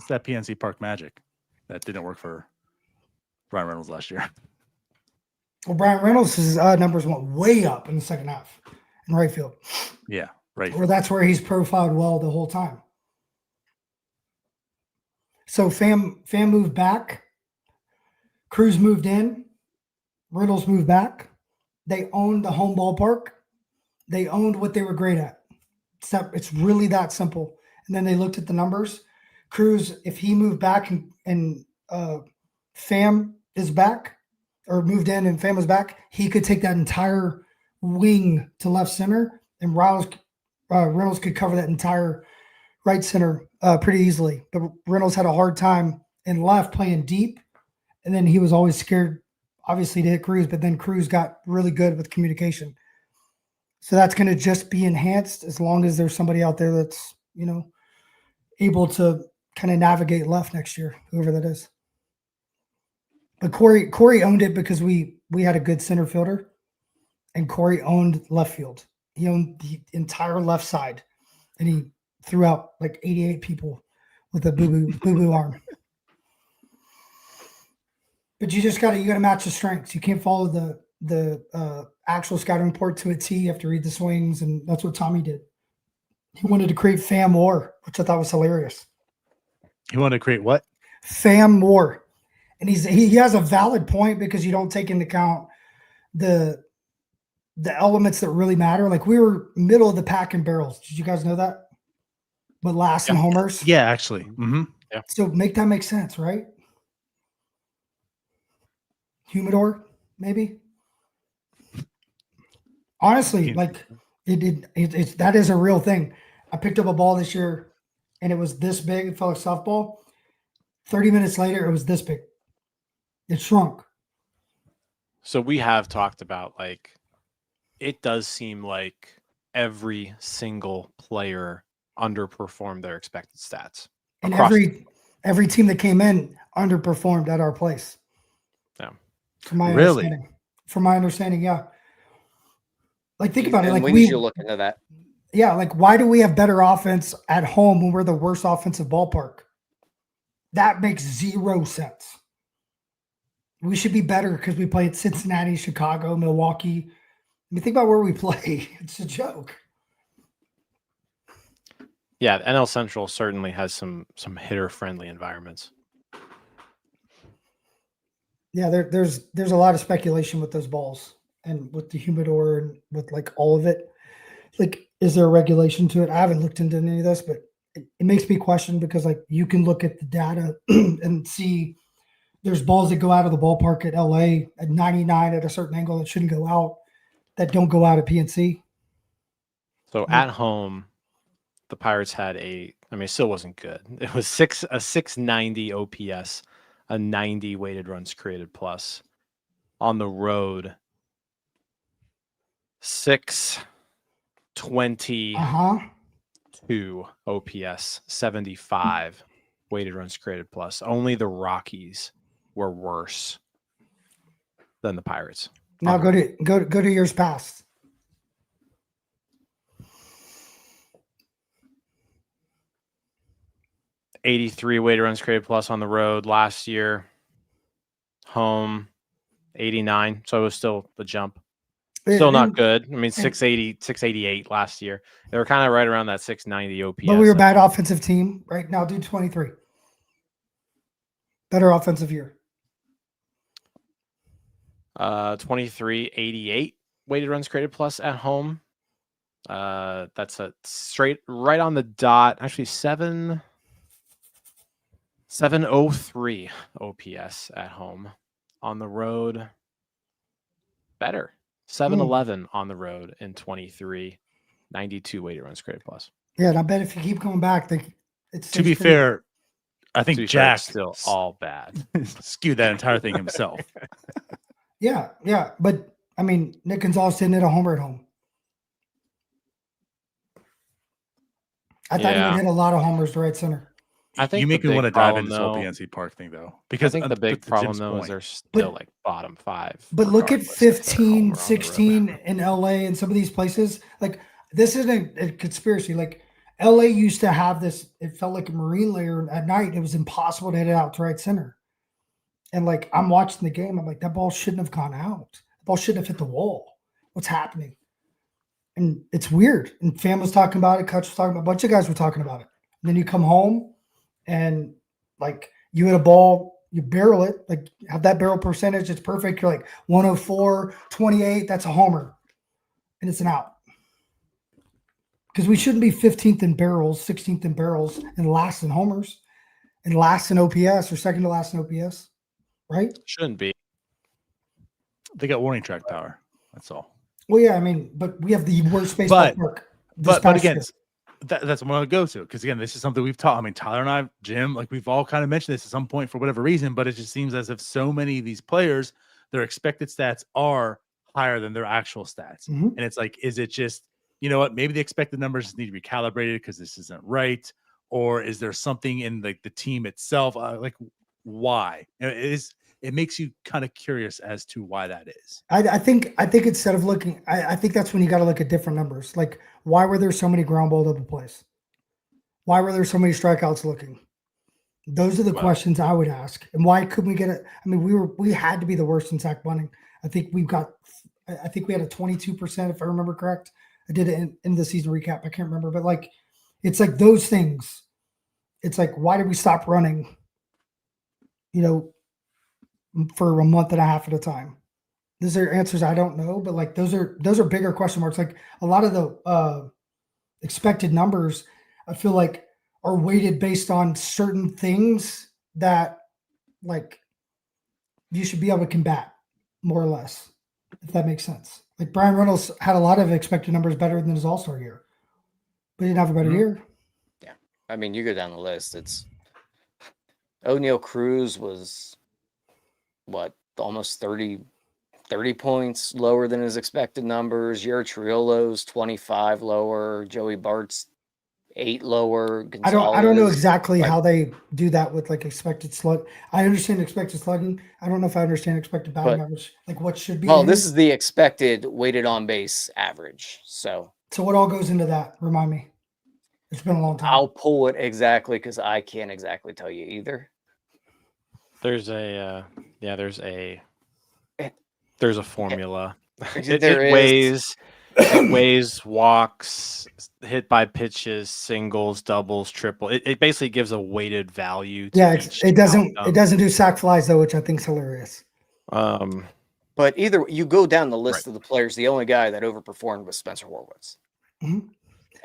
A: that PNC Park magic that didn't work for Bryan Reynolds last year.
D: Well, Bryan Reynolds' numbers went way up in the second half in right field.
A: Yeah, right.
D: Or that's where he's profiled well the whole time. So Pham moved back. Cruz moved in. Reynolds moved back. They owned the home ballpark. They owned what they were great at. It's really that simple. And then they looked at the numbers. Cruz, if he moved back and Pham is back, or moved in and Pham was back, he could take that entire wing to left center, and Reynolds could cover that entire right center pretty easily. But Reynolds had a hard time in left playing deep, and then he was always scared, obviously, to hit Cruz, but then Cruz got really good with communication. So that's going to just be enhanced as long as there's somebody out there that's, able to kind of navigate left next year, whoever that is. But Corey owned it because we had a good center fielder, and Corey owned left field. He owned the entire left side, and he threw out like 88 people with a boo-boo arm. But you gotta match the strengths. You can't follow the actual scouting report to a T. You have to read the swings, and that's what Tommy did. He wanted to create Pham war, which I thought was hilarious.
A: He wanted to create what?
D: Pham war. And he has a valid point, because you don't take into account the elements that really matter. Like, we were middle of the pack in barrels. Did you guys know that? But last in homers.
A: Yeah, actually. Mm-hmm.
B: Yeah.
D: So make that make sense, right? Humidor, maybe. Honestly, like it's that is a real thing. I picked up a ball this year, and it was this big. It felt like softball. 30 minutes later, it was this big. It shrunk.
B: So we have talked about, like, it does seem like every single player underperformed their expected stats.
D: And every team that came in underperformed at our place.
B: Yeah.
D: From my understanding, yeah. Like, think about it. Like,
C: we need to look into that.
D: Yeah, like, why do we have better offense at home when we're the worst offensive ballpark? That makes zero sense. We should be better because we play at Cincinnati, Chicago, Milwaukee. I mean, think about where we play. It's a joke.
B: Yeah, NL Central certainly has some hitter-friendly environments.
D: Yeah, there's a lot of speculation with those balls and with the humidor and with, like, all of it. Like, is there a regulation to it? I haven't looked into any of this, but it makes me question, because, like, you can look at the data and see there's balls that go out of the ballpark at LA at 99 at a certain angle that shouldn't go out, that don't go out at PNC.
B: So at home, the Pirates had it still wasn't good. It was a 690 OPS, a 90 weighted runs created plus. On the road, 622 OPS, 75 weighted runs created plus. Only the Rockies were worse than the Pirates.
D: Now go to years past.
B: 83 weighted runs created plus on the road last year. Home 89, so it was still the jump. Still not good. I mean, 680, 688 last year. They were kind of right around that 690 OPS.
D: But we were a bad offensive team. Right now, do 23. Better offensive year.
B: 23, 88 weighted runs created plus at home. That's a straight right on the dot. Actually, 703 OPS at home. On the road, better. 711 on the road in 23, 92 weighted runs created plus.
D: Yeah, and I bet if you keep going back, it's
A: To be fair, I
B: To
A: think
B: be fair,
A: Jack
B: it's still all bad.
A: skewed that entire thing himself.
D: Yeah. But I mean, Nick Gonzalez didn't hit a homer at home. I thought he would hit a lot of homers to right center.
B: I think
A: you make
B: the
A: me
B: big
A: want to dive
B: problem,
A: into this whole
B: though-
A: PNC Park thing, though,
B: I
A: because
B: think the big
A: to
B: problem
A: Jim's
B: though is
A: point,
B: they're still like bottom 5.
D: But look at
B: regardless if they're at home
D: 15,
B: or on the road.
D: 16 in LA and some of these places. Like, this isn't a conspiracy. Like, LA used to have this, it felt like a marine layer at night. It was impossible to hit it out to right center. And like, I'm watching the game. I'm like, that ball shouldn't have gone out. The ball shouldn't have hit the wall. What's happening? And it's weird. And Fam was talking about it. Kutch was talking about it. A bunch of guys were talking about it. And then you come home and like you hit a ball, you barrel it, like have that barrel percentage. It's perfect. You're like 104, 28. That's a homer. And it's an out. Because we shouldn't be 15th in barrels, 16th in barrels, and last in homers, and last in OPS or second to last in OPS, right?
B: Shouldn't be.
A: they got warning track power. That's all.
D: Well, yeah, I mean, but we have the worst baseball park.
A: But again, that's what I'm going to go to, because again, this is something we've taught. I mean, Tyler and I, Jim, like we've all kind of mentioned this at some point for whatever reason, but it just seems as if so many of these players, their expected stats are higher than their actual stats.
D: Mm-hmm.
A: And it's like, is it just, you know what, maybe the expected numbers need to be calibrated because this isn't right? Or is there something in like the team itself? Like why? It makes you kind of curious as to why that is.
D: I think instead of looking, I think that's when you got to look at different numbers. Like, why were there so many ground ball double plays? Why were there so many strikeouts looking? Those are the questions I would ask. And why couldn't we get it? I mean, we had to be the worst in sack bunting. I think we had a 22%, if I remember correct. I did it in the season recap. I can't remember, but like, it's like those things. It's like, why did we stop running? You know, for a month and a half at a time. These are answers I don't know, but like those are bigger question marks. Like a lot of the expected numbers, I feel like are weighted based on certain things that like you should be able to combat more or less, if that makes sense. Like Bryan Reynolds had a lot of expected numbers better than his All-Star year, but he didn't have a better year.
C: Yeah. I mean, you go down the list. It's O'Neal Cruz was what, almost 30 points lower than his expected numbers. Yuri Triolo's 25 lower. Joey Bart's 8 lower.
D: I don't know exactly
C: like,
D: how they do that with like expected slug. I understand expected slugging. I don't know if I understand expected batting average. Like what should be.
C: Well, this is the expected weighted on base average. So
D: what all goes into that? Remind me. It's been a long time.
C: I'll pull it exactly because I can't exactly tell you either.
B: There's a formula. It weighs walks, hit by pitches, singles, doubles, triple. It basically gives a weighted value.
D: It doesn't do sack flies though, which I think is hilarious.
C: But either you go down the list of the players, the only guy that overperformed was Spencer Horwitz.
D: Mm-hmm.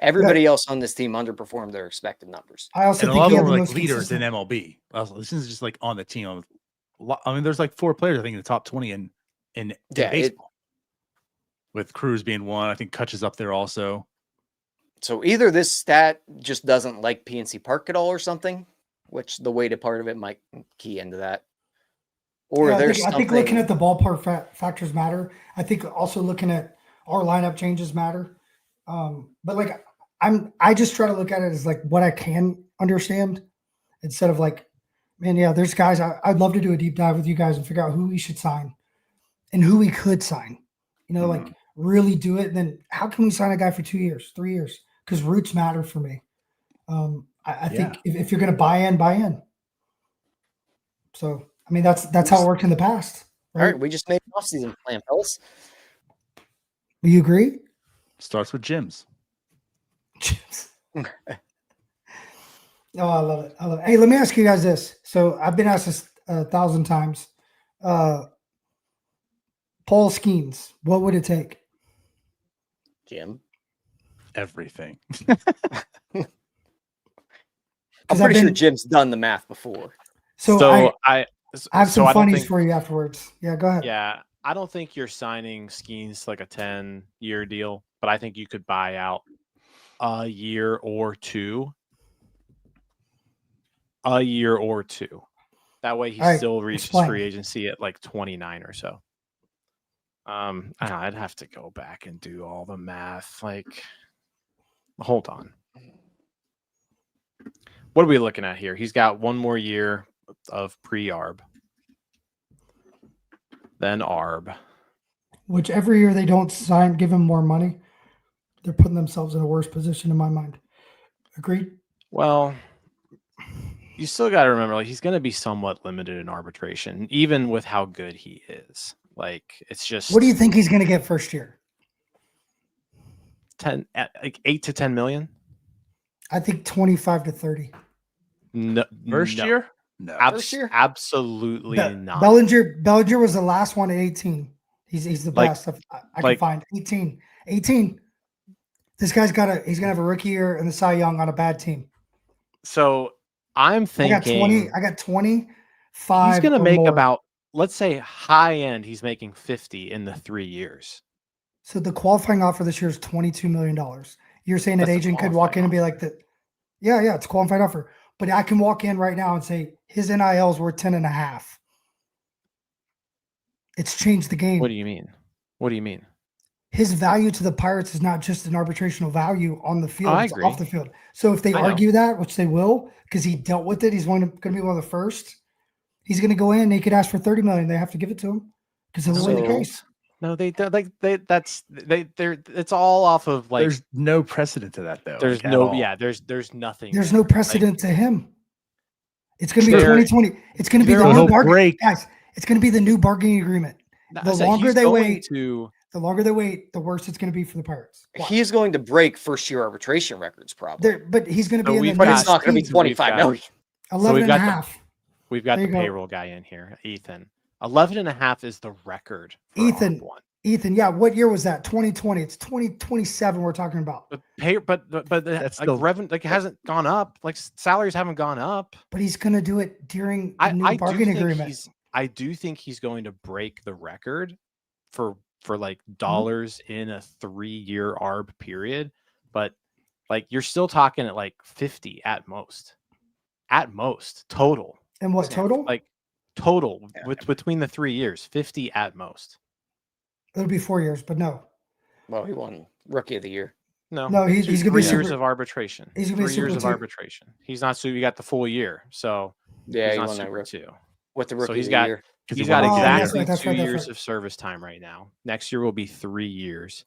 C: Everybody else on this team underperformed their expected numbers.
D: I also
A: think a lot of them are like leaders in MLB. This is just like on the team. I mean, there's like 4 players I think in the top 20 in baseball. With Cruz being one, I think Kutch is up there also. So
C: either this stat just doesn't like PNC Park at all, or something, which the weighted part of it might key into that. Or I
D: think looking at the ballpark factors matter. I think also looking at our lineup changes matter. But like I just try to look at it as like what I can understand instead of like, man, yeah, there's guys. I'd love to do a deep dive with you guys and figure out who we should sign and who we could sign. You know, like really do it. And then how can we sign a guy for 2 years, 3 years? Because roots matter for me. I think if you're going to buy in, buy in. So, I mean, that's how it worked in the past.
C: All right, we just made an offseason plan, fellas.
D: Do you agree?
A: Starts with gyms.
D: Oh, I love it. Hey, let me ask you guys this. So I've been asked this 1,000 times. Paul Skeens, what would it take?
C: Jim.
A: Everything.
C: I'm pretty sure Jim's done the math before.
D: So I have some
B: I don't
D: funnies for you afterwards. Yeah, go ahead.
B: Yeah, I don't think you're signing Skeens to like a 10-year deal, but I think you could buy out a year or two. A year or two. That way he still reaches free agency at like 29 or so. I'd have to go back and do all the math. Like, hold on. What are we looking at here? He's got one more year of pre-ARB. Then ARB.
D: Which every year they don't give him more money, they're putting themselves in a worse position in my mind. Agreed?
B: Well, you still got to remember, like, he's going to be somewhat limited in arbitration, even with how good he is. Like, it's just.
D: What do you think he's going to get first year?
B: 8 to 10 million?
D: I think 25 to 30.
B: No,
A: First year? No.
B: Absolutely not.
D: Bellinger was the last one at 18. He's the best I can find. 18. This guy's he's going to have a rookie year in the Cy Young on a bad team.
B: So I'm thinking
D: I got 25.
B: He's going to make about, let's say high end, he's making 50 in the 3 years.
D: So the qualifying offer this year is $22 million. You're saying an agent could walk in and be like that. Yeah, it's a qualified offer. But I can walk in right now and say his NIL is worth 10.5. It's changed the game.
B: What do you mean?
D: His value to the Pirates is not just an arbitrational value on the field,
B: I
D: it's
B: agree.
D: off the field. So if they argue that, which they will, because he dealt with it, he's going to be one of the first. He's going to go in and he could ask for $30 million. They have to give it to him because it'll win the case.
B: No, it's all off of like.
A: There's no precedent to that though.
B: There's there's nothing.
D: There's no precedent to him. It's going to be 2020. It's going to be the new bargaining. Guys, it's going to be the new bargaining agreement. The longer they wait, the worse it's going to be for the Pirates.
C: Wow. He's going to break first-year arbitration records, probably.
D: But he's going to be
C: but it's not going to be 25 million.
D: 11.5.
B: We've got the payroll guy in here, Ethan. 11.5 is the record.
D: Ethan, yeah. What year was that? 2020. It's 2027. We're talking about.
B: But that's like revenue, like, it hasn't gone up. Like, salaries haven't gone up.
D: But he's going to do it during the new bargaining agreement.
B: I do think he's going to break the record for like dollars in a 3-year ARB period. But like, you're still talking at like 50 at most total.
D: And what total?
B: Like total between the 3 years, 50 at most.
D: It'll be 4 years, but no.
C: Well, he won Rookie of the Year.
D: No, he's going to be
B: 3 years of arbitration.
D: He's going to be
B: 3 years of arbitration. He's not so you got the full year. So
C: yeah,
B: he's
C: he
B: not
C: won that
B: Super 2.
C: With the Rookie
B: so
C: of the Year.
B: He's got exactly
D: that's
B: 2
D: right.
B: years of service time right now. Next year will be 3 years.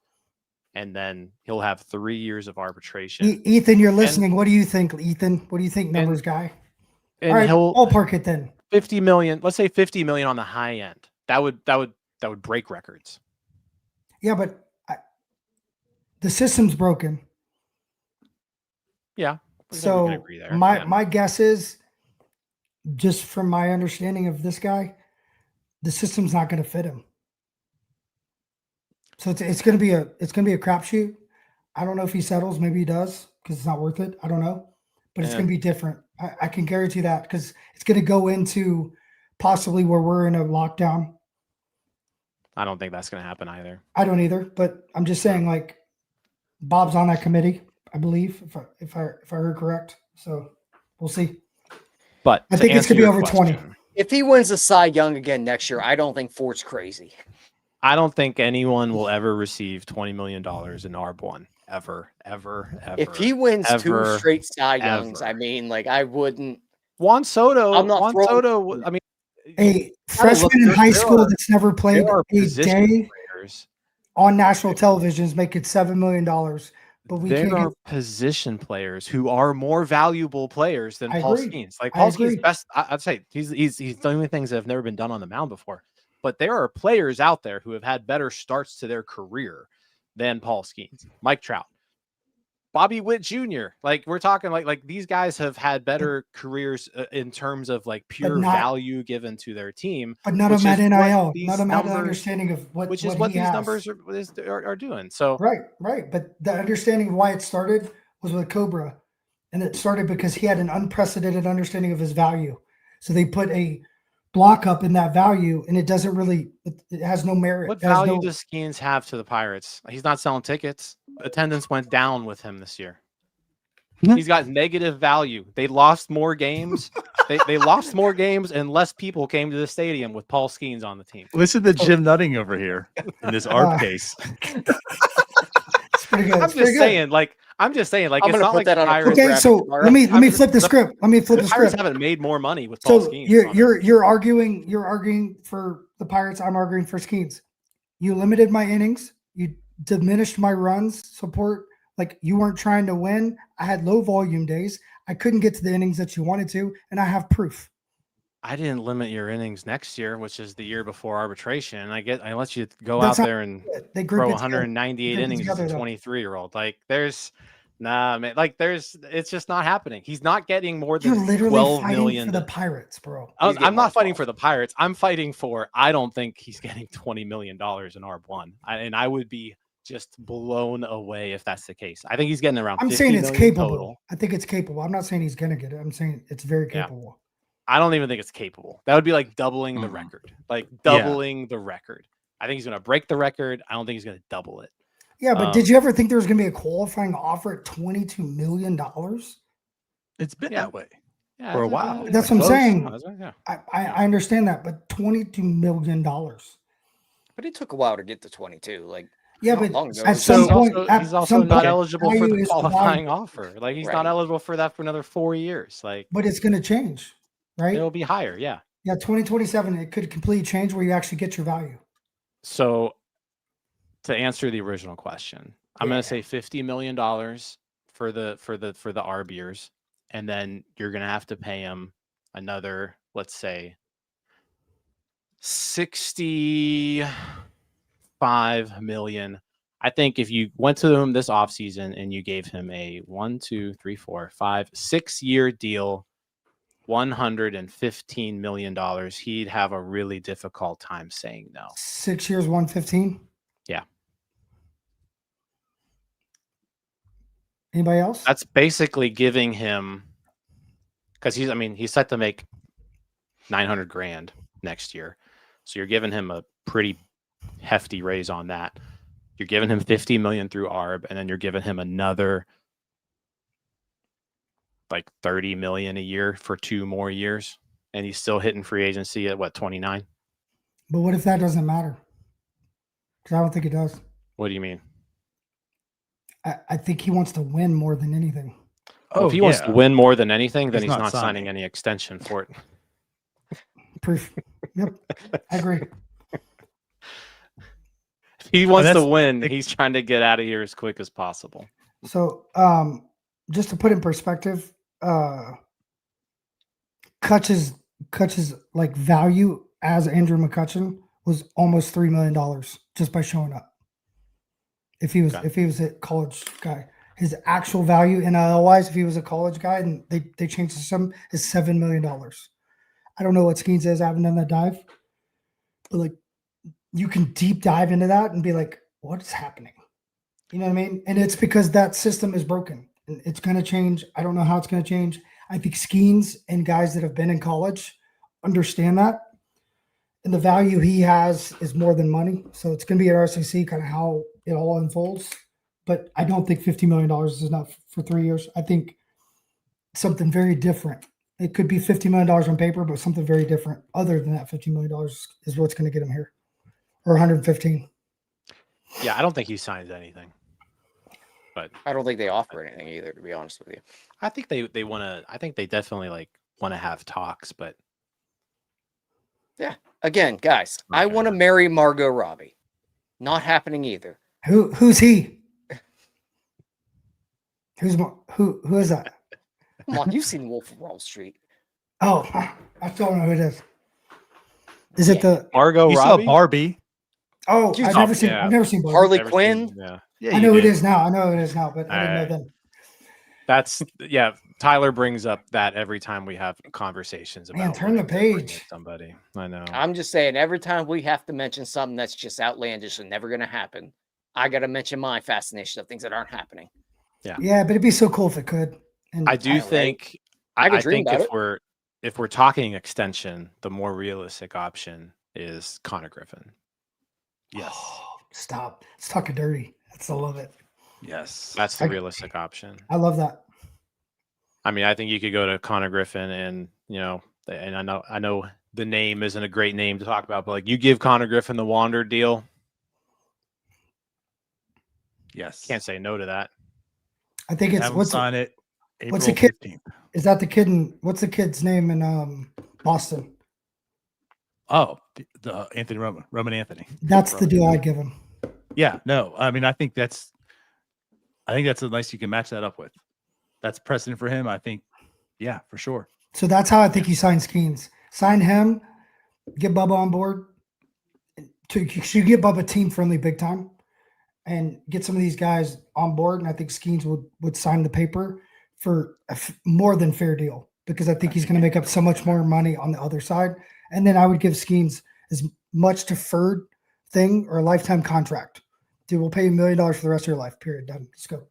B: And then he'll have 3 years of arbitration.
D: Ethan, you're listening. What do you think, Ethan? What do you think, numbers guy?
B: And
D: all right, I'll park it then.
B: 50 million. Let's say 50 million on the high end. That would break records.
D: Yeah, but the system's broken.
B: Yeah.
D: So my guess is, just from my understanding of this guy, the system's not going to fit him. So it's going to be a crapshoot. I don't know if he settles. Maybe he does because it's not worth it. I don't know, but it's going to be different. I can guarantee that because it's going to go into possibly where we're in a lockdown.
B: I don't think that's going to happen either.
D: I don't either, but I'm just saying, like, Bob's on that committee, I believe, if I heard correct. So we'll see.
B: But
D: I think it's going to be over 20.
C: If he wins the Cy Young again next year, I don't think Fort's crazy.
B: I don't think anyone will ever receive $20 million in ARB1 ever.
C: If he wins 2 straight Cy Youngs, I mean, like, I wouldn't.
B: Juan Soto. I mean,
D: a freshman in high school that's never played a day on national television is making $7 million But we
B: there
D: can't
B: are
D: get,
B: position players who are more valuable players than
D: I
B: Paul
D: agree.
B: Skeens. Like
D: I
B: Paul Skeens,
D: agree.
B: best I'd say he's doing things that have never been done on the mound before. But there are players out there who have had better starts to their career than Paul Skeens. Mike Trout, Bobby Witt Jr. Like we're talking like these guys have had better careers in terms of like pure value given to their team.
D: But none of them had NIL. None of them had an
B: numbers,
D: understanding of what
B: which is what
D: he
B: these
D: has.
B: numbers are doing. So
D: Right. But the understanding of why it started was with Cobra. And it started because he had an unprecedented understanding of his value. So they put a block up in that value, and it doesn't really, it has no merit.
B: what value does Skeens have to the Pirates? He's not selling tickets. Attendance went down with him this year. He's got negative value. They lost more games. they lost more games, and less people came to the stadium with Paul Skeens on the team.
A: Listen to Jim Nutting over here in this art case.
D: It's pretty good.
B: I'm just saying, like,
C: I'm
B: it's
C: gonna
B: not
C: put
B: like
C: that on a
B: Pirates.
D: Okay, so let me flip the script. Let me flip the
B: Pirates
D: script.
B: haven't made more money with Paul
D: So
B: Skeens.
D: you're arguing for the Pirates. I'm arguing for Skeens. You limited my innings. You diminished my runs support. Like you weren't trying to win. I had low volume days. I couldn't get to the innings that you wanted to, and I have proof.
B: I didn't limit your innings next year, which is the year before arbitration. I let you go out there and
D: they
B: throw 198 innings as a 23-year-old. Like there's man, like it's just not happening. He's not getting more than
D: You're literally
B: 12
D: fighting
B: million
D: for the Pirates, bro.
B: I'm not fighting for the Pirates. I'm fighting for, I don't think he's getting $20 million in ARB1. And I would be just blown away if that's the case. I think he's getting around 50
D: saying it's
B: million
D: capable.
B: total.
D: I think it's capable. I'm not saying he's going to get it. I'm saying it's very capable.
B: I don't even think it's capable. That would be like doubling the record. Like doubling the record. I think he's going to break the record. I don't think he's going to double it.
D: Yeah, but did you ever think there was going to be a qualifying offer at $22 million?
A: It's been that way
B: for
A: a while.
D: That's what I'm saying.
B: Yeah.
D: I understand that, but $22 million.
C: But it took a while to get to 22. Like,
D: yeah,
C: not
D: but
C: long ago.
D: at some point,
B: he's also not eligible for the qualifying offer. Like he's
C: Right.
B: not eligible for that for another 4 years. Like,
D: but it's going to change, right?
B: it'll be higher. Yeah.
D: Yeah, 2027, it could completely change where you actually get your value.
B: So, to answer the original question, I'm going to say $50 million for the RBers, and then you're going to have to pay him another, let's say, $65 million. I think if you went to him this offseason and you gave him a 6-year deal, $115 million, he'd have a really difficult time saying no.
D: 6 years, 115.
B: Yeah.
D: Anybody else?
B: That's basically giving him, because he's set to make $900,000 next year. So you're giving him a pretty hefty raise on that. You're giving him $50 million through ARB, and then you're giving him another like $30 million a year for 2 more years, and he's still hitting free agency at what, 29?
D: But what if that doesn't matter? Because I don't think it does.
B: What do you mean?
D: I think he wants to win more than anything.
B: Well, if he wants to win more than anything, then
A: He's
B: he's
A: not
B: not signing
A: signing
B: any extension for it.
D: Proof. Yep, I agree.
B: If he wants to win, he's trying to get out of here as quick as possible.
D: So, just to put in perspective, Kutch's like value as Andrew McCutchen was almost $3 million just by showing up. If he was a college guy, his actual value NIL wise, if he was a college guy and they changed the sum, is $7 million. I don't know what Skeens is. I haven't done that dive, but like you can deep dive into that and be like, what is happening? You know what I mean? And it's because that system is broken and it's going to change. I don't know how it's going to change. I think Skeens and guys that have been in college understand that. And the value he has is more than money. So it's going to be at RCC kind of how it all unfolds. But I don't think $50 million is enough for 3 years. I think something very different. It could be $50 million on paper, but something very different other than that $50 million is what's going to get him here. Or 115.
B: Yeah, I don't think he signs anything. But
C: I don't think they offer anything either, to be honest with you.
B: I think they want to. I think they definitely want to have talks. But
C: yeah, again, guys, I want to marry Margot Robbie. Not happening either.
D: Who's he? Who is that?
C: Come on, you've seen Wolf of Wall Street.
D: Oh, I still don't know who it is. Is it the?
B: Margot
A: You saw
B: Robbie?
A: Barbie.
D: Oh,
C: You
D: I've
C: saw-
D: never seen.
B: yeah.
D: I've never seen Barbie.
C: Harley
B: Never
C: Quinn.
B: seen- yeah.
A: Yeah,
D: I
A: you
D: know it
A: did.
D: is now. I know it is now, but I didn't know
B: Alright.
D: then.
B: That's Tyler brings up that every time we have conversations about
D: Man, turn the
B: wanting to bring in
D: page.
B: somebody. I know.
C: I'm just saying, every time we have to mention something that's just outlandish and never going to happen, I got to mention my fascination of things that aren't happening.
D: Yeah, but it'd be so cool if it could. And
B: I do
C: right.
B: think
C: I could
B: I
C: dream
B: think
C: about
B: if we're talking extension, the more realistic option is Connor Griffin.
A: Yes.
D: Oh, stop. It's talking dirty. I love it.
A: Yes.
B: That's the
D: I-
B: realistic option.
D: I love that.
B: I mean, I think you could go to Connor Griffin and, and I know the name isn't a great name to talk about, but like you give Connor Griffin the Wander deal,
A: Yes.
B: can't say no to that.
D: I think it's
A: Have him sign it April
D: what's the kid-
A: 15th.
D: Is that the kid in what's the kid's name in Boston?
A: Oh, the Anthony Roman Anthony.
D: That's the deal I'd give him.
A: Yeah, no. I mean, I think that's a nice you can match that up with. That's precedent for him. I think, yeah, for sure.
D: So that's how I think you sign Skeens. Sign him, get Bubba on board. You should get Bubba team friendly big time and get some of these guys on board. And I think Skeens would sign the paper for a more than fair deal because I think he's going to make up so much more money on the other side. And then I would give Skeens as much deferred thing or a lifetime contract. Dude, we'll pay you $1 million for the rest of your life. Period. Done. Let's go.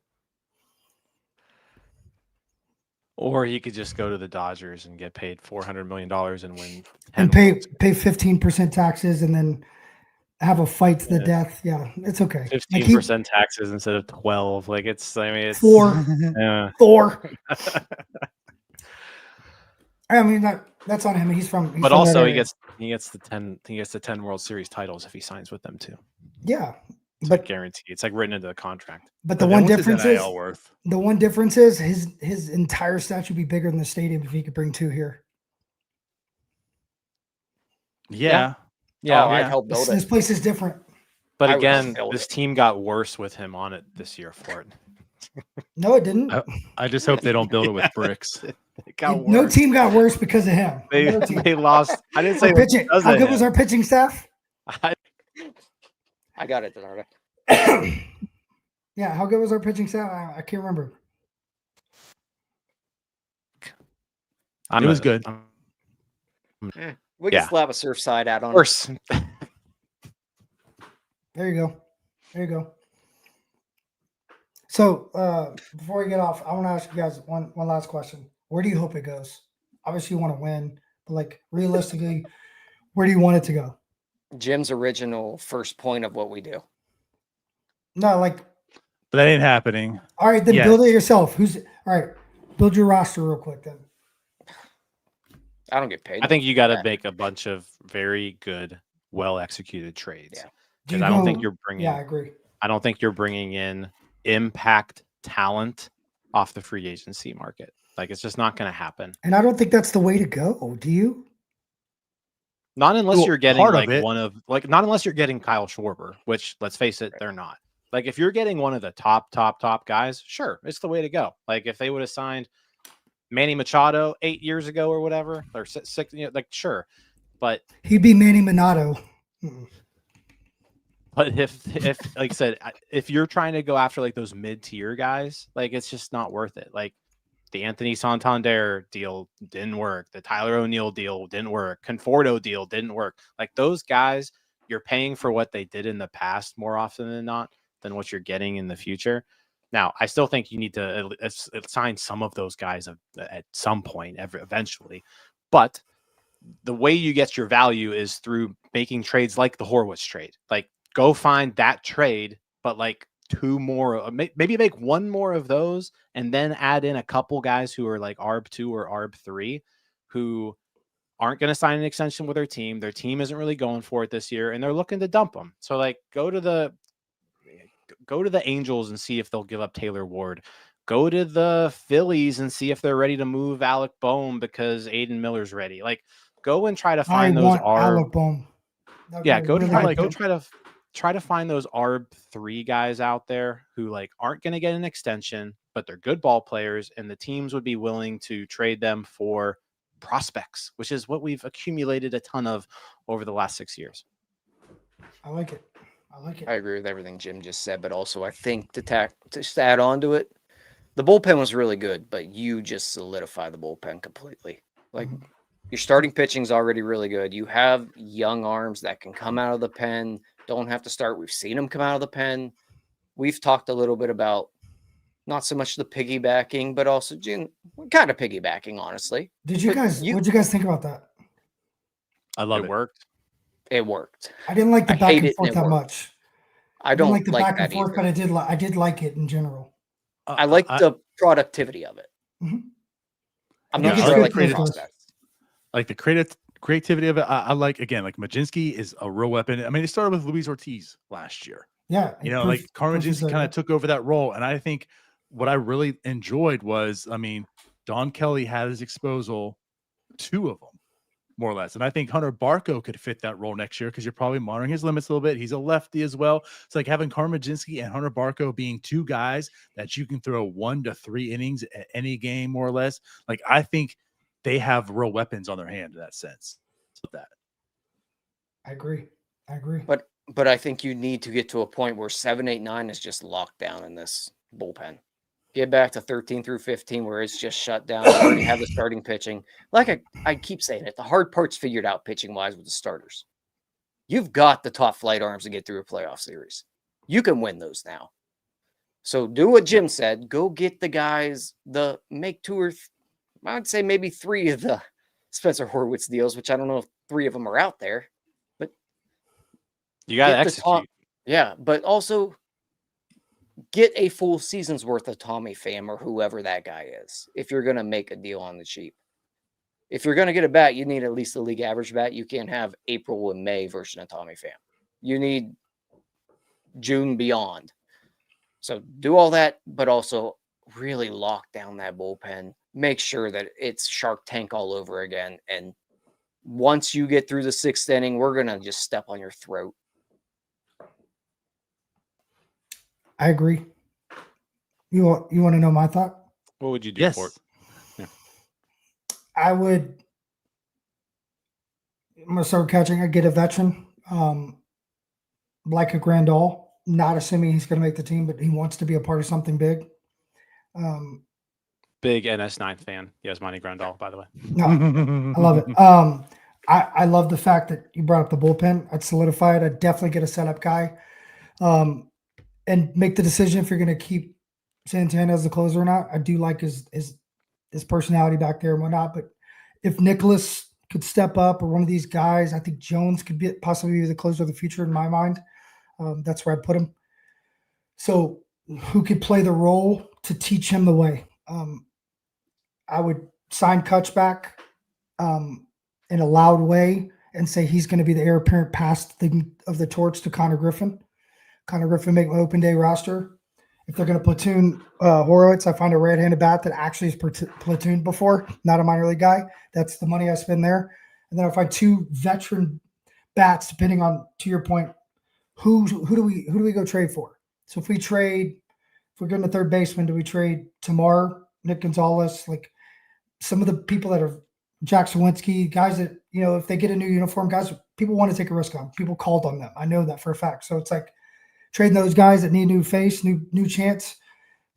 B: Or he could just go to the Dodgers and get paid $400 million and win 10
D: And pay
B: World
D: pay 15% taxes and then have a fight to the
B: Yeah.
D: death. Yeah, it's okay.
B: Series,
D: Like
B: 15% taxes instead of 12. Like it's
D: 4.
B: yeah.
D: I mean that's on him. He's from.
B: But
D: from
B: also
D: that
B: he
D: area.
B: gets the 10 World Series titles if he signs with them too.
D: Yeah,
B: It's
D: but
B: like guaranteed. It's like written into the contract.
D: but the
A: But
D: one
A: then what's his
D: difference is
A: NIL worth?
D: his entire statue would be bigger than the stadium if he could bring 2 here.
A: Yeah.
B: Yeah,
C: Oh, I'd
A: yeah.
C: help build
D: This
C: it.
D: place is different.
B: but
C: I would
B: again,
C: build
B: this
C: it.
B: team got worse with him on it this year for it.
D: No, it didn't.
A: I just hope they don't build it with bricks.
B: It got
D: No
B: worse.
D: team got worse because of him.
B: They,
D: No team.
B: they lost. I didn't say
D: Our pitching.
B: because
D: How
B: of
D: good was
B: him.
D: our pitching staff?
C: I got it, Denardo.
D: Yeah, how good was our pitching staff? I can't remember.
B: I'm
A: It was
B: a-
A: good.
B: I'm
C: We
B: Yeah.
C: can slap a Surfside out on it.
B: worse.
D: There you go. There you go. So before we get off, I want to ask you guys one last question. Where do you hope it goes? Obviously, you want to win, but like realistically, where do you want it to go?
C: Jim's original first point of what we do.
D: No, like,
A: But that ain't happening.
D: all right, then
A: Yes.
D: build it yourself. All right? Build your roster real quick then.
C: I don't get paid.
B: I think you got to
C: Yeah.
B: make a bunch of very good, well executed trades.
C: Yeah.
D: Do
B: Because
D: you
B: I don't think
D: go-
B: you're bringing.
D: Yeah, I agree.
B: I don't think you're bringing in impact talent off the free agency market. Like it's just not going to happen.
D: And I don't think that's the way to go. Do you?
B: Not unless
A: Well,
B: you're getting
A: part of
B: like
A: it-
B: not unless you're getting Kyle Schwarber, which let's face it, they're not. Like if you're getting one of the top guys, sure, it's the way to go. Like if they would have signed Manny Machado 8 years ago or whatever, or 6, like sure. But
D: He'd be Manny Minato. Mm-mm.
B: But if like I said, if you're trying to go after like those mid-tier guys, like it's just not worth it. Like the Anthony Santander deal didn't work. The Tyler O'Neill deal didn't work. Conforto deal didn't work. Like those guys, you're paying for what they did in the past more often than not than what you're getting in the future. Now, I still think you need to sign some of those guys at some point, eventually. But the way you get your value is through making trades like the Horwitz trade. Like go find that trade, but like 2 more, maybe make 1 more of those and then add in a couple guys who are like ARB 2 or ARB 3 who aren't going to sign an extension with their team. Their team isn't really going for it this year and they're looking to dump them. So like go to the Angels and see if they'll give up Taylor Ward. Go to the Phillies and see if they're ready to move Alec Boehm because Aiden Miller's ready. Like go and try to find
D: I
B: those
D: want Alec Boehm. That'd
B: yeah,
D: be
B: go
D: really
B: to
D: good.
B: try to find those ARB 3 guys out there who like aren't going to get an extension. but they're good ball players, and the teams would be willing to trade them for prospects, which is what we've accumulated a ton of over the last 6 years.
D: I like it.
C: I agree with everything Jim just said, but also I think to add on to it, the bullpen was really good, but you just solidify the bullpen completely. Like your starting pitching's already really good. You have young arms that can come out of the pen, don't have to start. We've seen them come out of the pen. We've talked a little bit about not so much the piggybacking, but also kind of piggybacking, honestly.
D: What'd you guys think about that?
A: I love
B: It
A: it.
B: worked.
C: It worked.
D: I didn't like the
C: I
D: back
C: hate
D: and
C: it,
D: forth
C: and it
D: that
C: worked.
D: much.
C: I
D: Didn't
C: don't
D: like the back and
C: that
D: forth,
C: either.
D: but I did like it in general.
C: I like the productivity of it.
D: Mhm.
C: I'm
A: Yeah,
C: not
A: I
C: sure
A: like
C: I
A: the
C: like the
A: creative-
C: process.
A: Like the creativity of it. I like, again, like Majinski is a real weapon. I mean, it started with Luis Ortiz last year.
D: Yeah.
A: You know, like Carmen
D: Proof is
A: kind of took over that role. And I think what I really enjoyed was, I mean, Don Kelly had his disposal 2 of them, more or less. And I think Hunter Barco could fit that role next year because you're probably monitoring his limits a little bit. He's a lefty as well. It's like having Carmen Majinski and Hunter Barco being 2 guys that you can throw 1 to 3 innings at any game, more or less. Like, I think they have real weapons on their hand in that sense. That.
D: I agree.
C: But I think you need to get to a point where 7, 8, 9 is just locked down in this bullpen. Get back to 13 through 15 where it's just shut down. You already have the starting pitching. Like I keep saying it, the hard part's figured out pitching-wise with the starters. You've got the top flight arms to get through a playoff series. You can win those now. So do what Jim said. Go get the guys, make 2 or I would say maybe 3 of the Spencer Horwitz deals, which I don't know if 3 of them are out there. But
B: You got to
C: get the
B: execute.
C: top- yeah, but also get a full season's worth of Tommy Pham or whoever that guy is if you're going to make a deal on the cheap. If you're going to get a bat, you need at least the league average bat. You can't have April and May version of Tommy Pham. You need June beyond. So do all that, but also really lock down that bullpen. Make sure that it's Shark Tank all over again. And once you get through the 6th inning, we're going to just step on your throat.
D: I agree. You want to know my thought?
B: What would you do
A: Yes.
B: for it?
D: I'm going to start catching. I get a veteran, like a Grandal, not assuming he's going to make the team, but he wants to be a part of something big.
B: Big NS9 fan. Yasmani Grandal, by the way.
D: No, I love it. I love the fact that you brought up the bullpen. I'd solidify it. I'd definitely get a setup guy, and make the decision if you're going to keep Santana as the closer or not. I do like his personality back there and whatnot. But if Nicholas could step up or one of these guys, I think Jones could possibly be the closer of the future in my mind. That's where I put him. So who could play the role to teach him the way? I would sign Kutch back in a loud way and say he's going to be the heir apparent pass of the torch to Connor Griffin. Connor Griffin make my open day roster. If they're going to platoon Horowitz, I find a right-handed bat that actually is platooned before, not a minor league guy. That's the money I spend there. And then I find 2 veteran bats, depending on, to your point, who do we go trade for? So if we're getting a third baseman, do we trade Tamar, Nick Gonzalez, like some of the people that are Jack Sawinski, guys that, if they get a new uniform, guys, people want to take a risk on. People called on them. I know that for a fact. So it's like trading those guys that need new face, new chance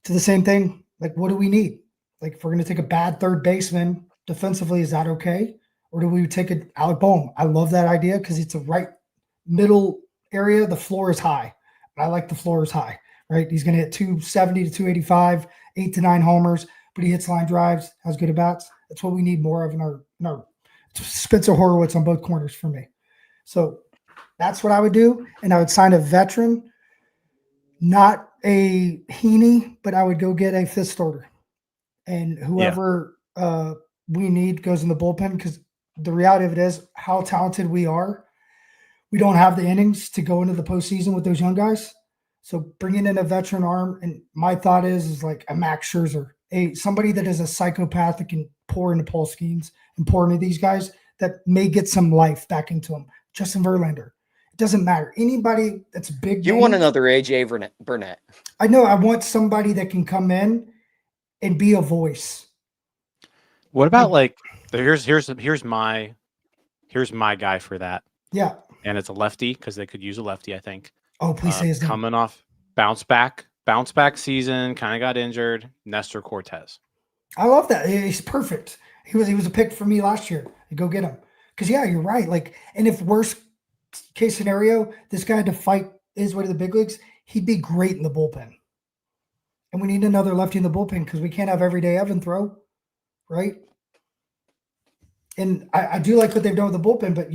D: to the same thing. Like, what do we need? Like, if we're going to take a bad third baseman defensively, is that okay? Or do we take an Alec Bohm? I love that idea because it's a right middle area. The floor is high. I like the floor is high, right? He's going to hit 270 to 285, 8 to 9 homers, but he hits line drives, has good at bats. That's what we need more of in our Spencer Horwitz on both corners for me. So that's what I would do. And I would sign a veteran, not a Heaney, but I would go get a 5th starter. And whoever we need goes in the bullpen, because the reality of it is how talented we are. We don't have the innings to go into the postseason with those young guys. So bringing in a veteran arm, and my thought is like a Max Scherzer, somebody that is a psychopath that can pour into Paul Skeens and pour into these guys that may get some life back into them. Justin Verlander. It doesn't matter. Anybody that's big.
C: You want another AJ Burnett.
D: I know. I want somebody that can come in and be a voice.
B: What about like here's my guy for that,
D: Yeah.
B: and it's a lefty because they could use a lefty. I think.
D: Oh, please say his name.
B: Coming off bounce back season, kind of got injured. Nestor Cortez.
D: I love that. He's perfect. He was a pick for me last year. Go get him. Because yeah, you're right. Like, and if worst case scenario, this guy had to fight his way to the big leagues, he'd be great in the bullpen. And we need another lefty in the bullpen because we can't have everyday Evan throw, right? And I do like what they've done with the bullpen, but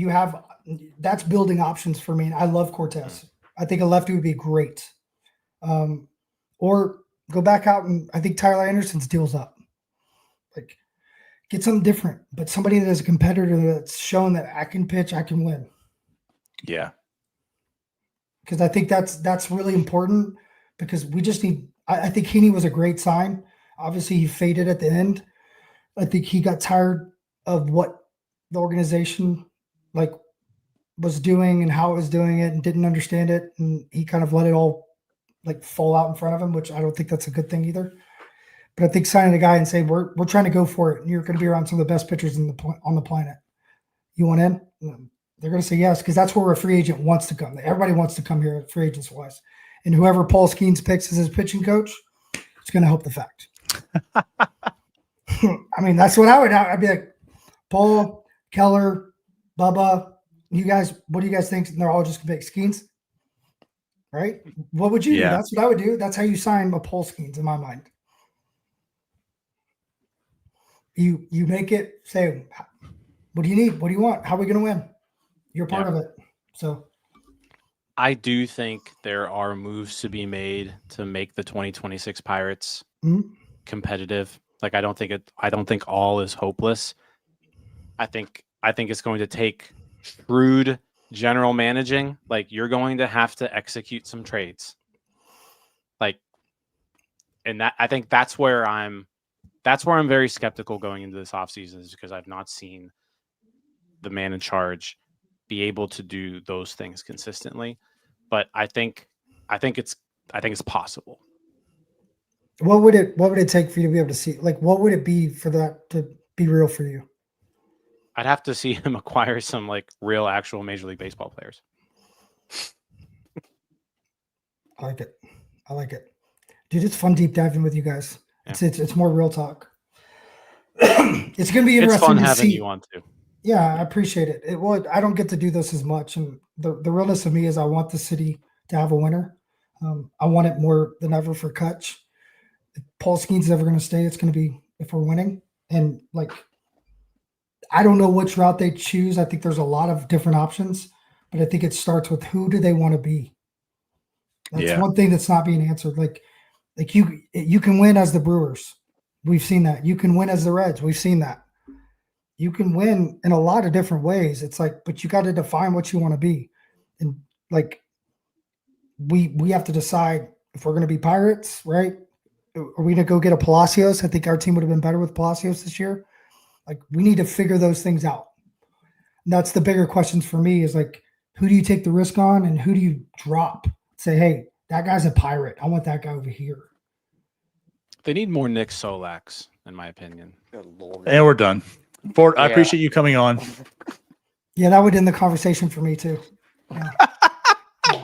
D: that's building options for me. And I love Cortez. I think a lefty would be great. Or go back out and I think Tyler Anderson's deal's up. Like, get something different, but somebody that is a competitor that's shown that I can pitch, I can win.
A: Yeah.
D: Because I think that's really important because we just need – I think Heaney was a great sign. Obviously, he faded at the end. I think he got tired of what the organization was doing and how it was doing it and didn't understand it, and he kind of let it all fall out in front of him, which I don't think that's a good thing either. But I think signing a guy and saying we're trying to go for it, and you're going to be around some of the best pitchers on the planet. You want in? They're going to say yes because that's where a free agent wants to come. Everybody wants to come here, free agents wise, and whoever Paul Skeens picks as his pitching coach, it's going to help the fact. I mean, that's what I'd be like, Paul, Keller, Bubba, you guys, what do you guys think? And they're all just going to pick Skeens, right? What would you do? That's what I would do. That's how you sign a Paul Skeens in my mind. You make it, say, what do you need? What do you want? How are we going to win? You're part of it. So
B: I do think there are moves to be made to make the 2026 Pirates competitive. Like, I don't think all is hopeless. I think it's going to take shrewd general managing. Like, you're going to have to execute some trades. Like, and that I think that's where I'm very skeptical going into this offseason, is because I've not seen the man in charge be able to do those things consistently. But I think it's possible.
D: What would it take for you to be able to see? Like, what would it be for that to be real for you?
B: I'd have to see him acquire some real actual Major League Baseball players.
D: I like it. Dude, it's fun deep diving with you guys. Yeah. It's more real talk. It's going to be interesting.
B: It's fun having you on too.
D: Yeah, I appreciate it. It would. I don't get to do this as much, and the realness of me is I want the city to have a winner. I want it more than ever for Kutch. If Paul Skeens is ever going to stay, it's going to be if we're winning. And I don't know which route they choose. I think there's a lot of different options, but I think it starts with who do they want to be. That's one thing that's not being answered. Like you can win as the Brewers. We've seen that. You can win as the Reds. We've seen that. You can win in a lot of different ways. It's but you got to define what you want to be. And we have to decide if we're going to be Pirates, right? Are we going to go get a Palacios? I think our team would have been better with Palacios this year. We need to figure those things out. And that's the bigger questions for me is who do you take the risk on and who do you drop? Say, hey, that guy's a Pirate. I want that guy over here.
B: They need more Nick Solaks, in my opinion.
C: Good Lord.
A: And we're done. I appreciate you coming on.
D: Yeah, that would end the conversation for me too. Yeah. Yeah.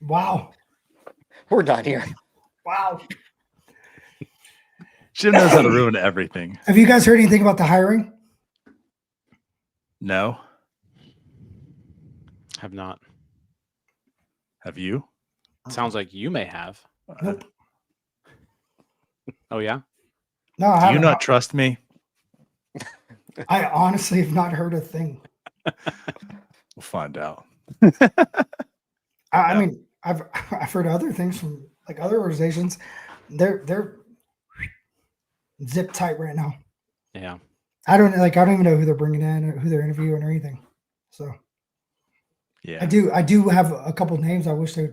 D: Wow.
C: We're done here.
D: Wow.
A: Jim knows how to ruin everything.
D: Have you guys heard anything about the hiring?
A: No.
B: Have not.
A: Have you?
B: Sounds like you may have.
D: Nope.
B: Oh, yeah?
D: No, I
A: Do
D: haven't.
A: you not trust me?
D: I honestly have not heard a thing.
A: We'll find out.
D: I mean, I've heard other things from other organizations. They're zip tight right now.
B: Yeah.
D: I don't even know who they're bringing in or who they're interviewing or anything. So
A: yeah,
D: I do have a couple of names I wish they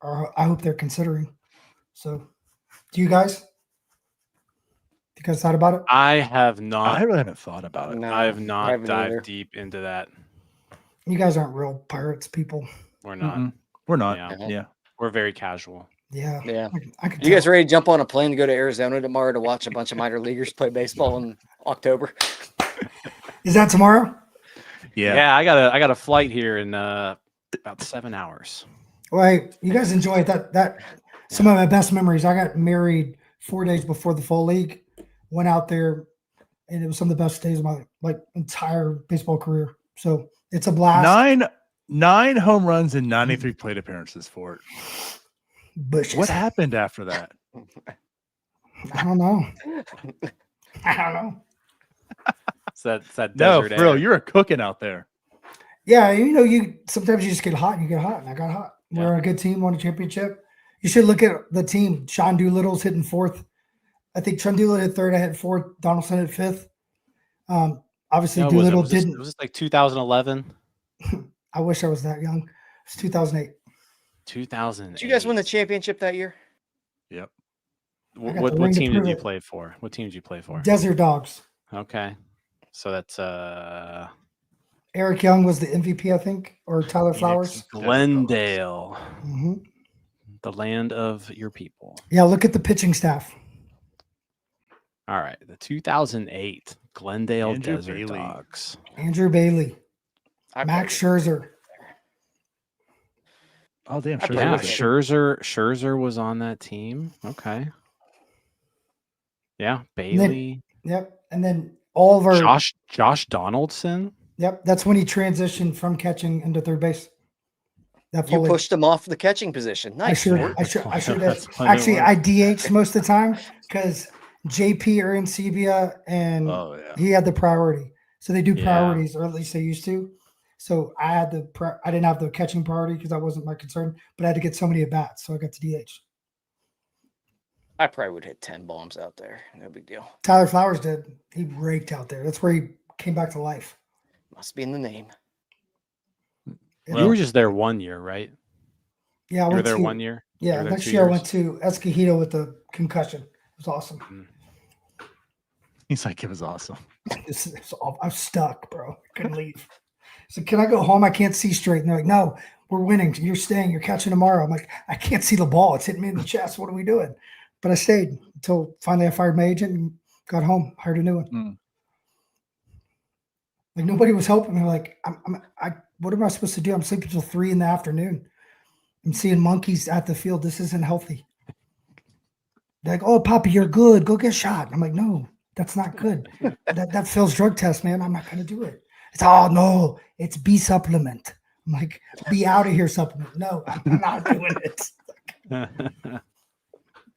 D: I hope they're considering. So do you guys? You guys thought about it?
B: I have not.
A: I really haven't thought about it.
C: No,
B: I have not
C: haven't
B: dived
C: either.
B: deep into that.
D: You guys aren't real Pirates people.
B: We're not.
A: Mm-mm. We're not.
B: Yeah.
A: Yeah.
B: We're very casual.
D: Yeah.
C: Yeah.
D: I could
C: You guys
D: tell.
C: ready to jump on a plane to go to Arizona tomorrow to watch a bunch of minor leaguers play baseball in October?
D: Is that tomorrow?
A: Yeah.
B: I got a flight here in about 7 hours.
D: Well, hey, you guys enjoy it. That some of my best memories. I got married 4 days before the fall league. Went out there, and it was some of the best days of my entire baseball career. So it's a blast.
A: Nine home runs and 93 plate appearances for it.
D: Bushes.
A: What happened after that?
D: I don't know. I don't know.
B: It's that
A: No,
B: desert
A: bro,
B: air.
A: you're cooking out there.
D: Yeah, you sometimes you just get hot and you get hot, and I got hot. We're a good team, won a championship. You should look at the team. Sean Doolittle's hitting fourth. I think Sean Doolittle hit third. I hit fourth. Donaldson hit fifth. Obviously,
B: No,
D: Doolittle
B: was this
D: didn't.
B: like 2011?
D: I wish I was that young. It's 2008.
B: 2000.
C: Did you guys win the championship that year?
A: Yep.
D: I got the
B: What
D: ring to
B: team did
D: prove
B: you
D: it.
B: play for? What team did you play for?
D: Desert Dogs.
B: Okay. So that's
D: Eric Young was the MVP, I think, or Tyler Flowers.
B: Glendale,
D: hmm
B: the land of your people.
D: Yeah, look at the pitching staff.
B: All right, the 2008 Glendale
A: Andrew
B: Desert
A: Bailey.
B: Dogs.
D: Andrew Bailey,
C: I
D: Max
C: played-
D: Scherzer.
A: Oh, damn.
C: I
A: Sure.
C: played
B: Yeah,
C: with it.
B: Scherzer was on that team. Okay. Yeah, Bailey.
D: Yep. And then all of our
B: Josh Donaldson.
D: Yep, that's when he transitioned from catching into third base. That
C: You
D: fully-
C: pushed him off the catching position. Nice. Ford.
D: I should
B: That's
D: have.
B: what it
D: Actually,
B: was.
D: I DH'd most of the time because JP are in Sebia and
A: Oh, yeah.
D: he had the priority. So they do
B: Yeah.
D: priorities, or at least they used to. So I had I didn't have the catching priority because that wasn't my concern, but I had to get so many at bats, so I got to DH.
C: I probably would hit 10 bombs out there. No big deal.
D: Tyler Flowers did. He raked out there. That's where he came back to life.
C: Must be in the name.
B: You were just there 1 year, right?
D: Yeah, I
B: You were
D: went
B: there
D: to,
B: 1 year. You
D: Yeah,
B: were there
D: next
B: 2
D: year I
B: years?
D: went to Escogido with the concussion. It was awesome.
A: He's like, it was awesome.
D: I'm stuck, bro. I couldn't leave. So can I go home? I can't see straight. And they're like, no, we're winning. You're staying. You're catching tomorrow. I'm like, I can't see the ball. It's hitting me in the chest. What are we doing? But I stayed until finally I fired my agent and got home, hired a new one.
A: Mm.
D: Like nobody was helping me. Like, what am I supposed to do? I'm sleeping till 3 p.m. I'm seeing monkeys at the field. This isn't healthy. They're like, oh, Papa, you're good. Go get shot. I'm like, no, that's not good. that Phil's drug test, man. I'm not going to do it. It's, oh, no, it's B supplement. I'm like, be out of here supplement. No, I'm not doing it.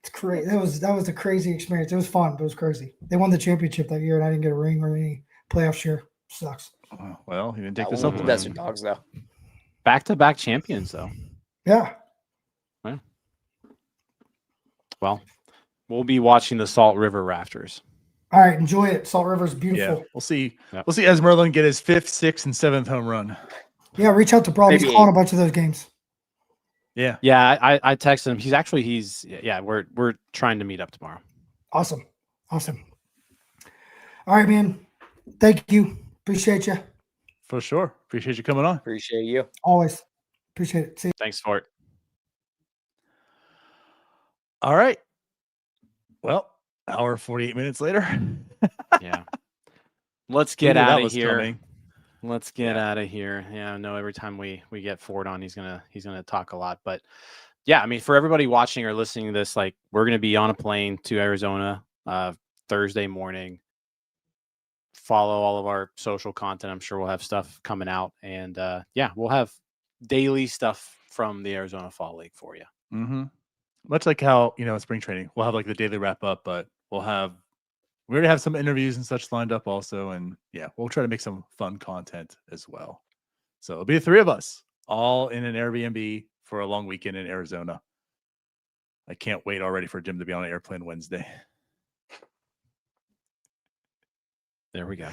D: It's crazy. That was a crazy experience. It was fun, but it was crazy. They won the championship that year, and I didn't get a ring or any playoff share. Sucks.
A: Well, he didn't take
C: That
A: this
C: one
A: up.
C: with the Desert Dogs, though.
B: Back-to-back champions, though.
D: Yeah.
B: Well, we'll be watching the Salt River Rafters.
D: All right, enjoy it. Salt River's
A: Yeah,
D: beautiful.
A: we'll see.
B: Yep.
A: We'll see Esmeralda get his 5th, 6th, and 7th home run.
D: Yeah, reach out to Brawl. He's
C: Maybe
D: calling a bunch of those games.
A: Yeah.
B: Yeah, I texted him. We're trying to meet up tomorrow.
D: Awesome. All right, man. Thank you. Appreciate you.
A: For sure. Appreciate you coming on.
C: Appreciate you.
D: Always. Appreciate it. See you.
B: Thanks for it.
A: All right. Well, hour 48 minutes later.
B: Yeah. Let's
A: Knew
B: get
A: that
B: out of
A: was
B: here.
A: coming.
B: Let's get out of here. Yeah, I know every time we get Ford on, he's gonna talk a lot. But yeah, I mean, for everybody watching or listening to this, like we're gonna be on a plane to Arizona Thursday morning. Follow all of our social content. I'm sure we'll have stuff coming out, and we'll have daily stuff from the Arizona Fall League for you.
A: Mm-hmm. Much like how, spring training, we'll have like the daily wrap up, but we already have some interviews and such lined up also. And yeah, we'll try to make some fun content as well. So it'll be the 3 of us all in an Airbnb for a long weekend in Arizona. I can't wait already for Jim to be on an airplane Wednesday.
B: There we go.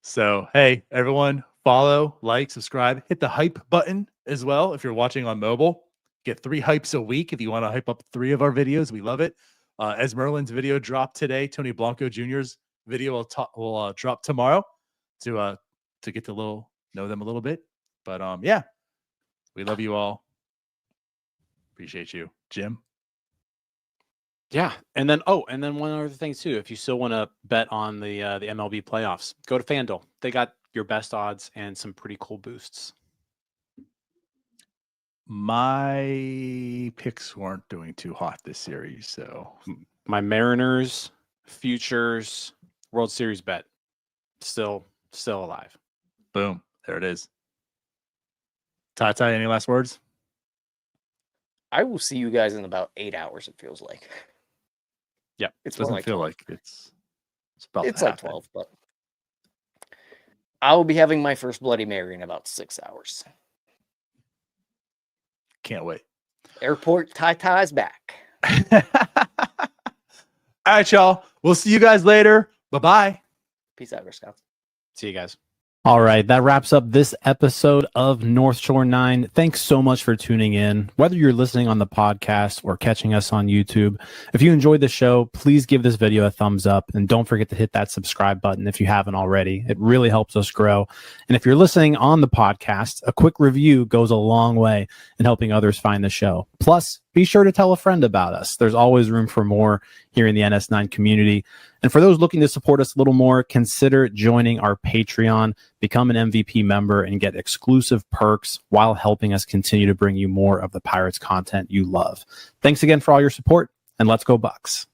A: So, hey, everyone, follow, like, subscribe, hit the hype button as well. If you're watching on mobile, get 3 hypes a week. If you want to hype up 3 of our videos, we love it. Esmeralda's video dropped today. Tony Blanco Jr.'s video will drop tomorrow to get to know them a little bit. But yeah, we love you all. Appreciate you. Jim.
B: Yeah, and then one other thing too. If you still want to bet on the MLB playoffs, go to FanDuel. They got your best odds and some pretty cool boosts.
A: My picks weren't doing too hot this series, so
B: My Mariners futures World Series bet still alive.
A: boom, there it is. Tata, any last words?
C: I will see you guys in about 8 hours, it feels like.
B: Yep.
C: It's
A: It
C: more
A: doesn't
C: like
A: feel
C: 12.
A: like it's about
C: It's
A: to
C: like
A: happen.
C: 12, but I will be having my first Bloody Mary in about 6 hours.
A: Can't wait.
C: Airport Tata's back.
A: All right, y'all. We'll see you guys later. Bye-bye.
C: Peace out, Scouts.
B: See you guys.
F: All right, that wraps up this episode of North Shore 9. Thanks so much for tuning in. Whether you're listening on the podcast or catching us on YouTube, if you enjoyed the show, please give this video a thumbs up and don't forget to hit that subscribe button if you haven't already. It really helps us grow. And if you're listening on the podcast, a quick review goes a long way in helping others find the show. Plus, be sure to tell a friend about us. There's always room for more here in the NS9 community. And for those looking to support us a little more, consider joining our Patreon, become an MVP member, and get exclusive perks while helping us continue to bring you more of the Pirates content you love. Thanks again for all your support, and let's go Bucks.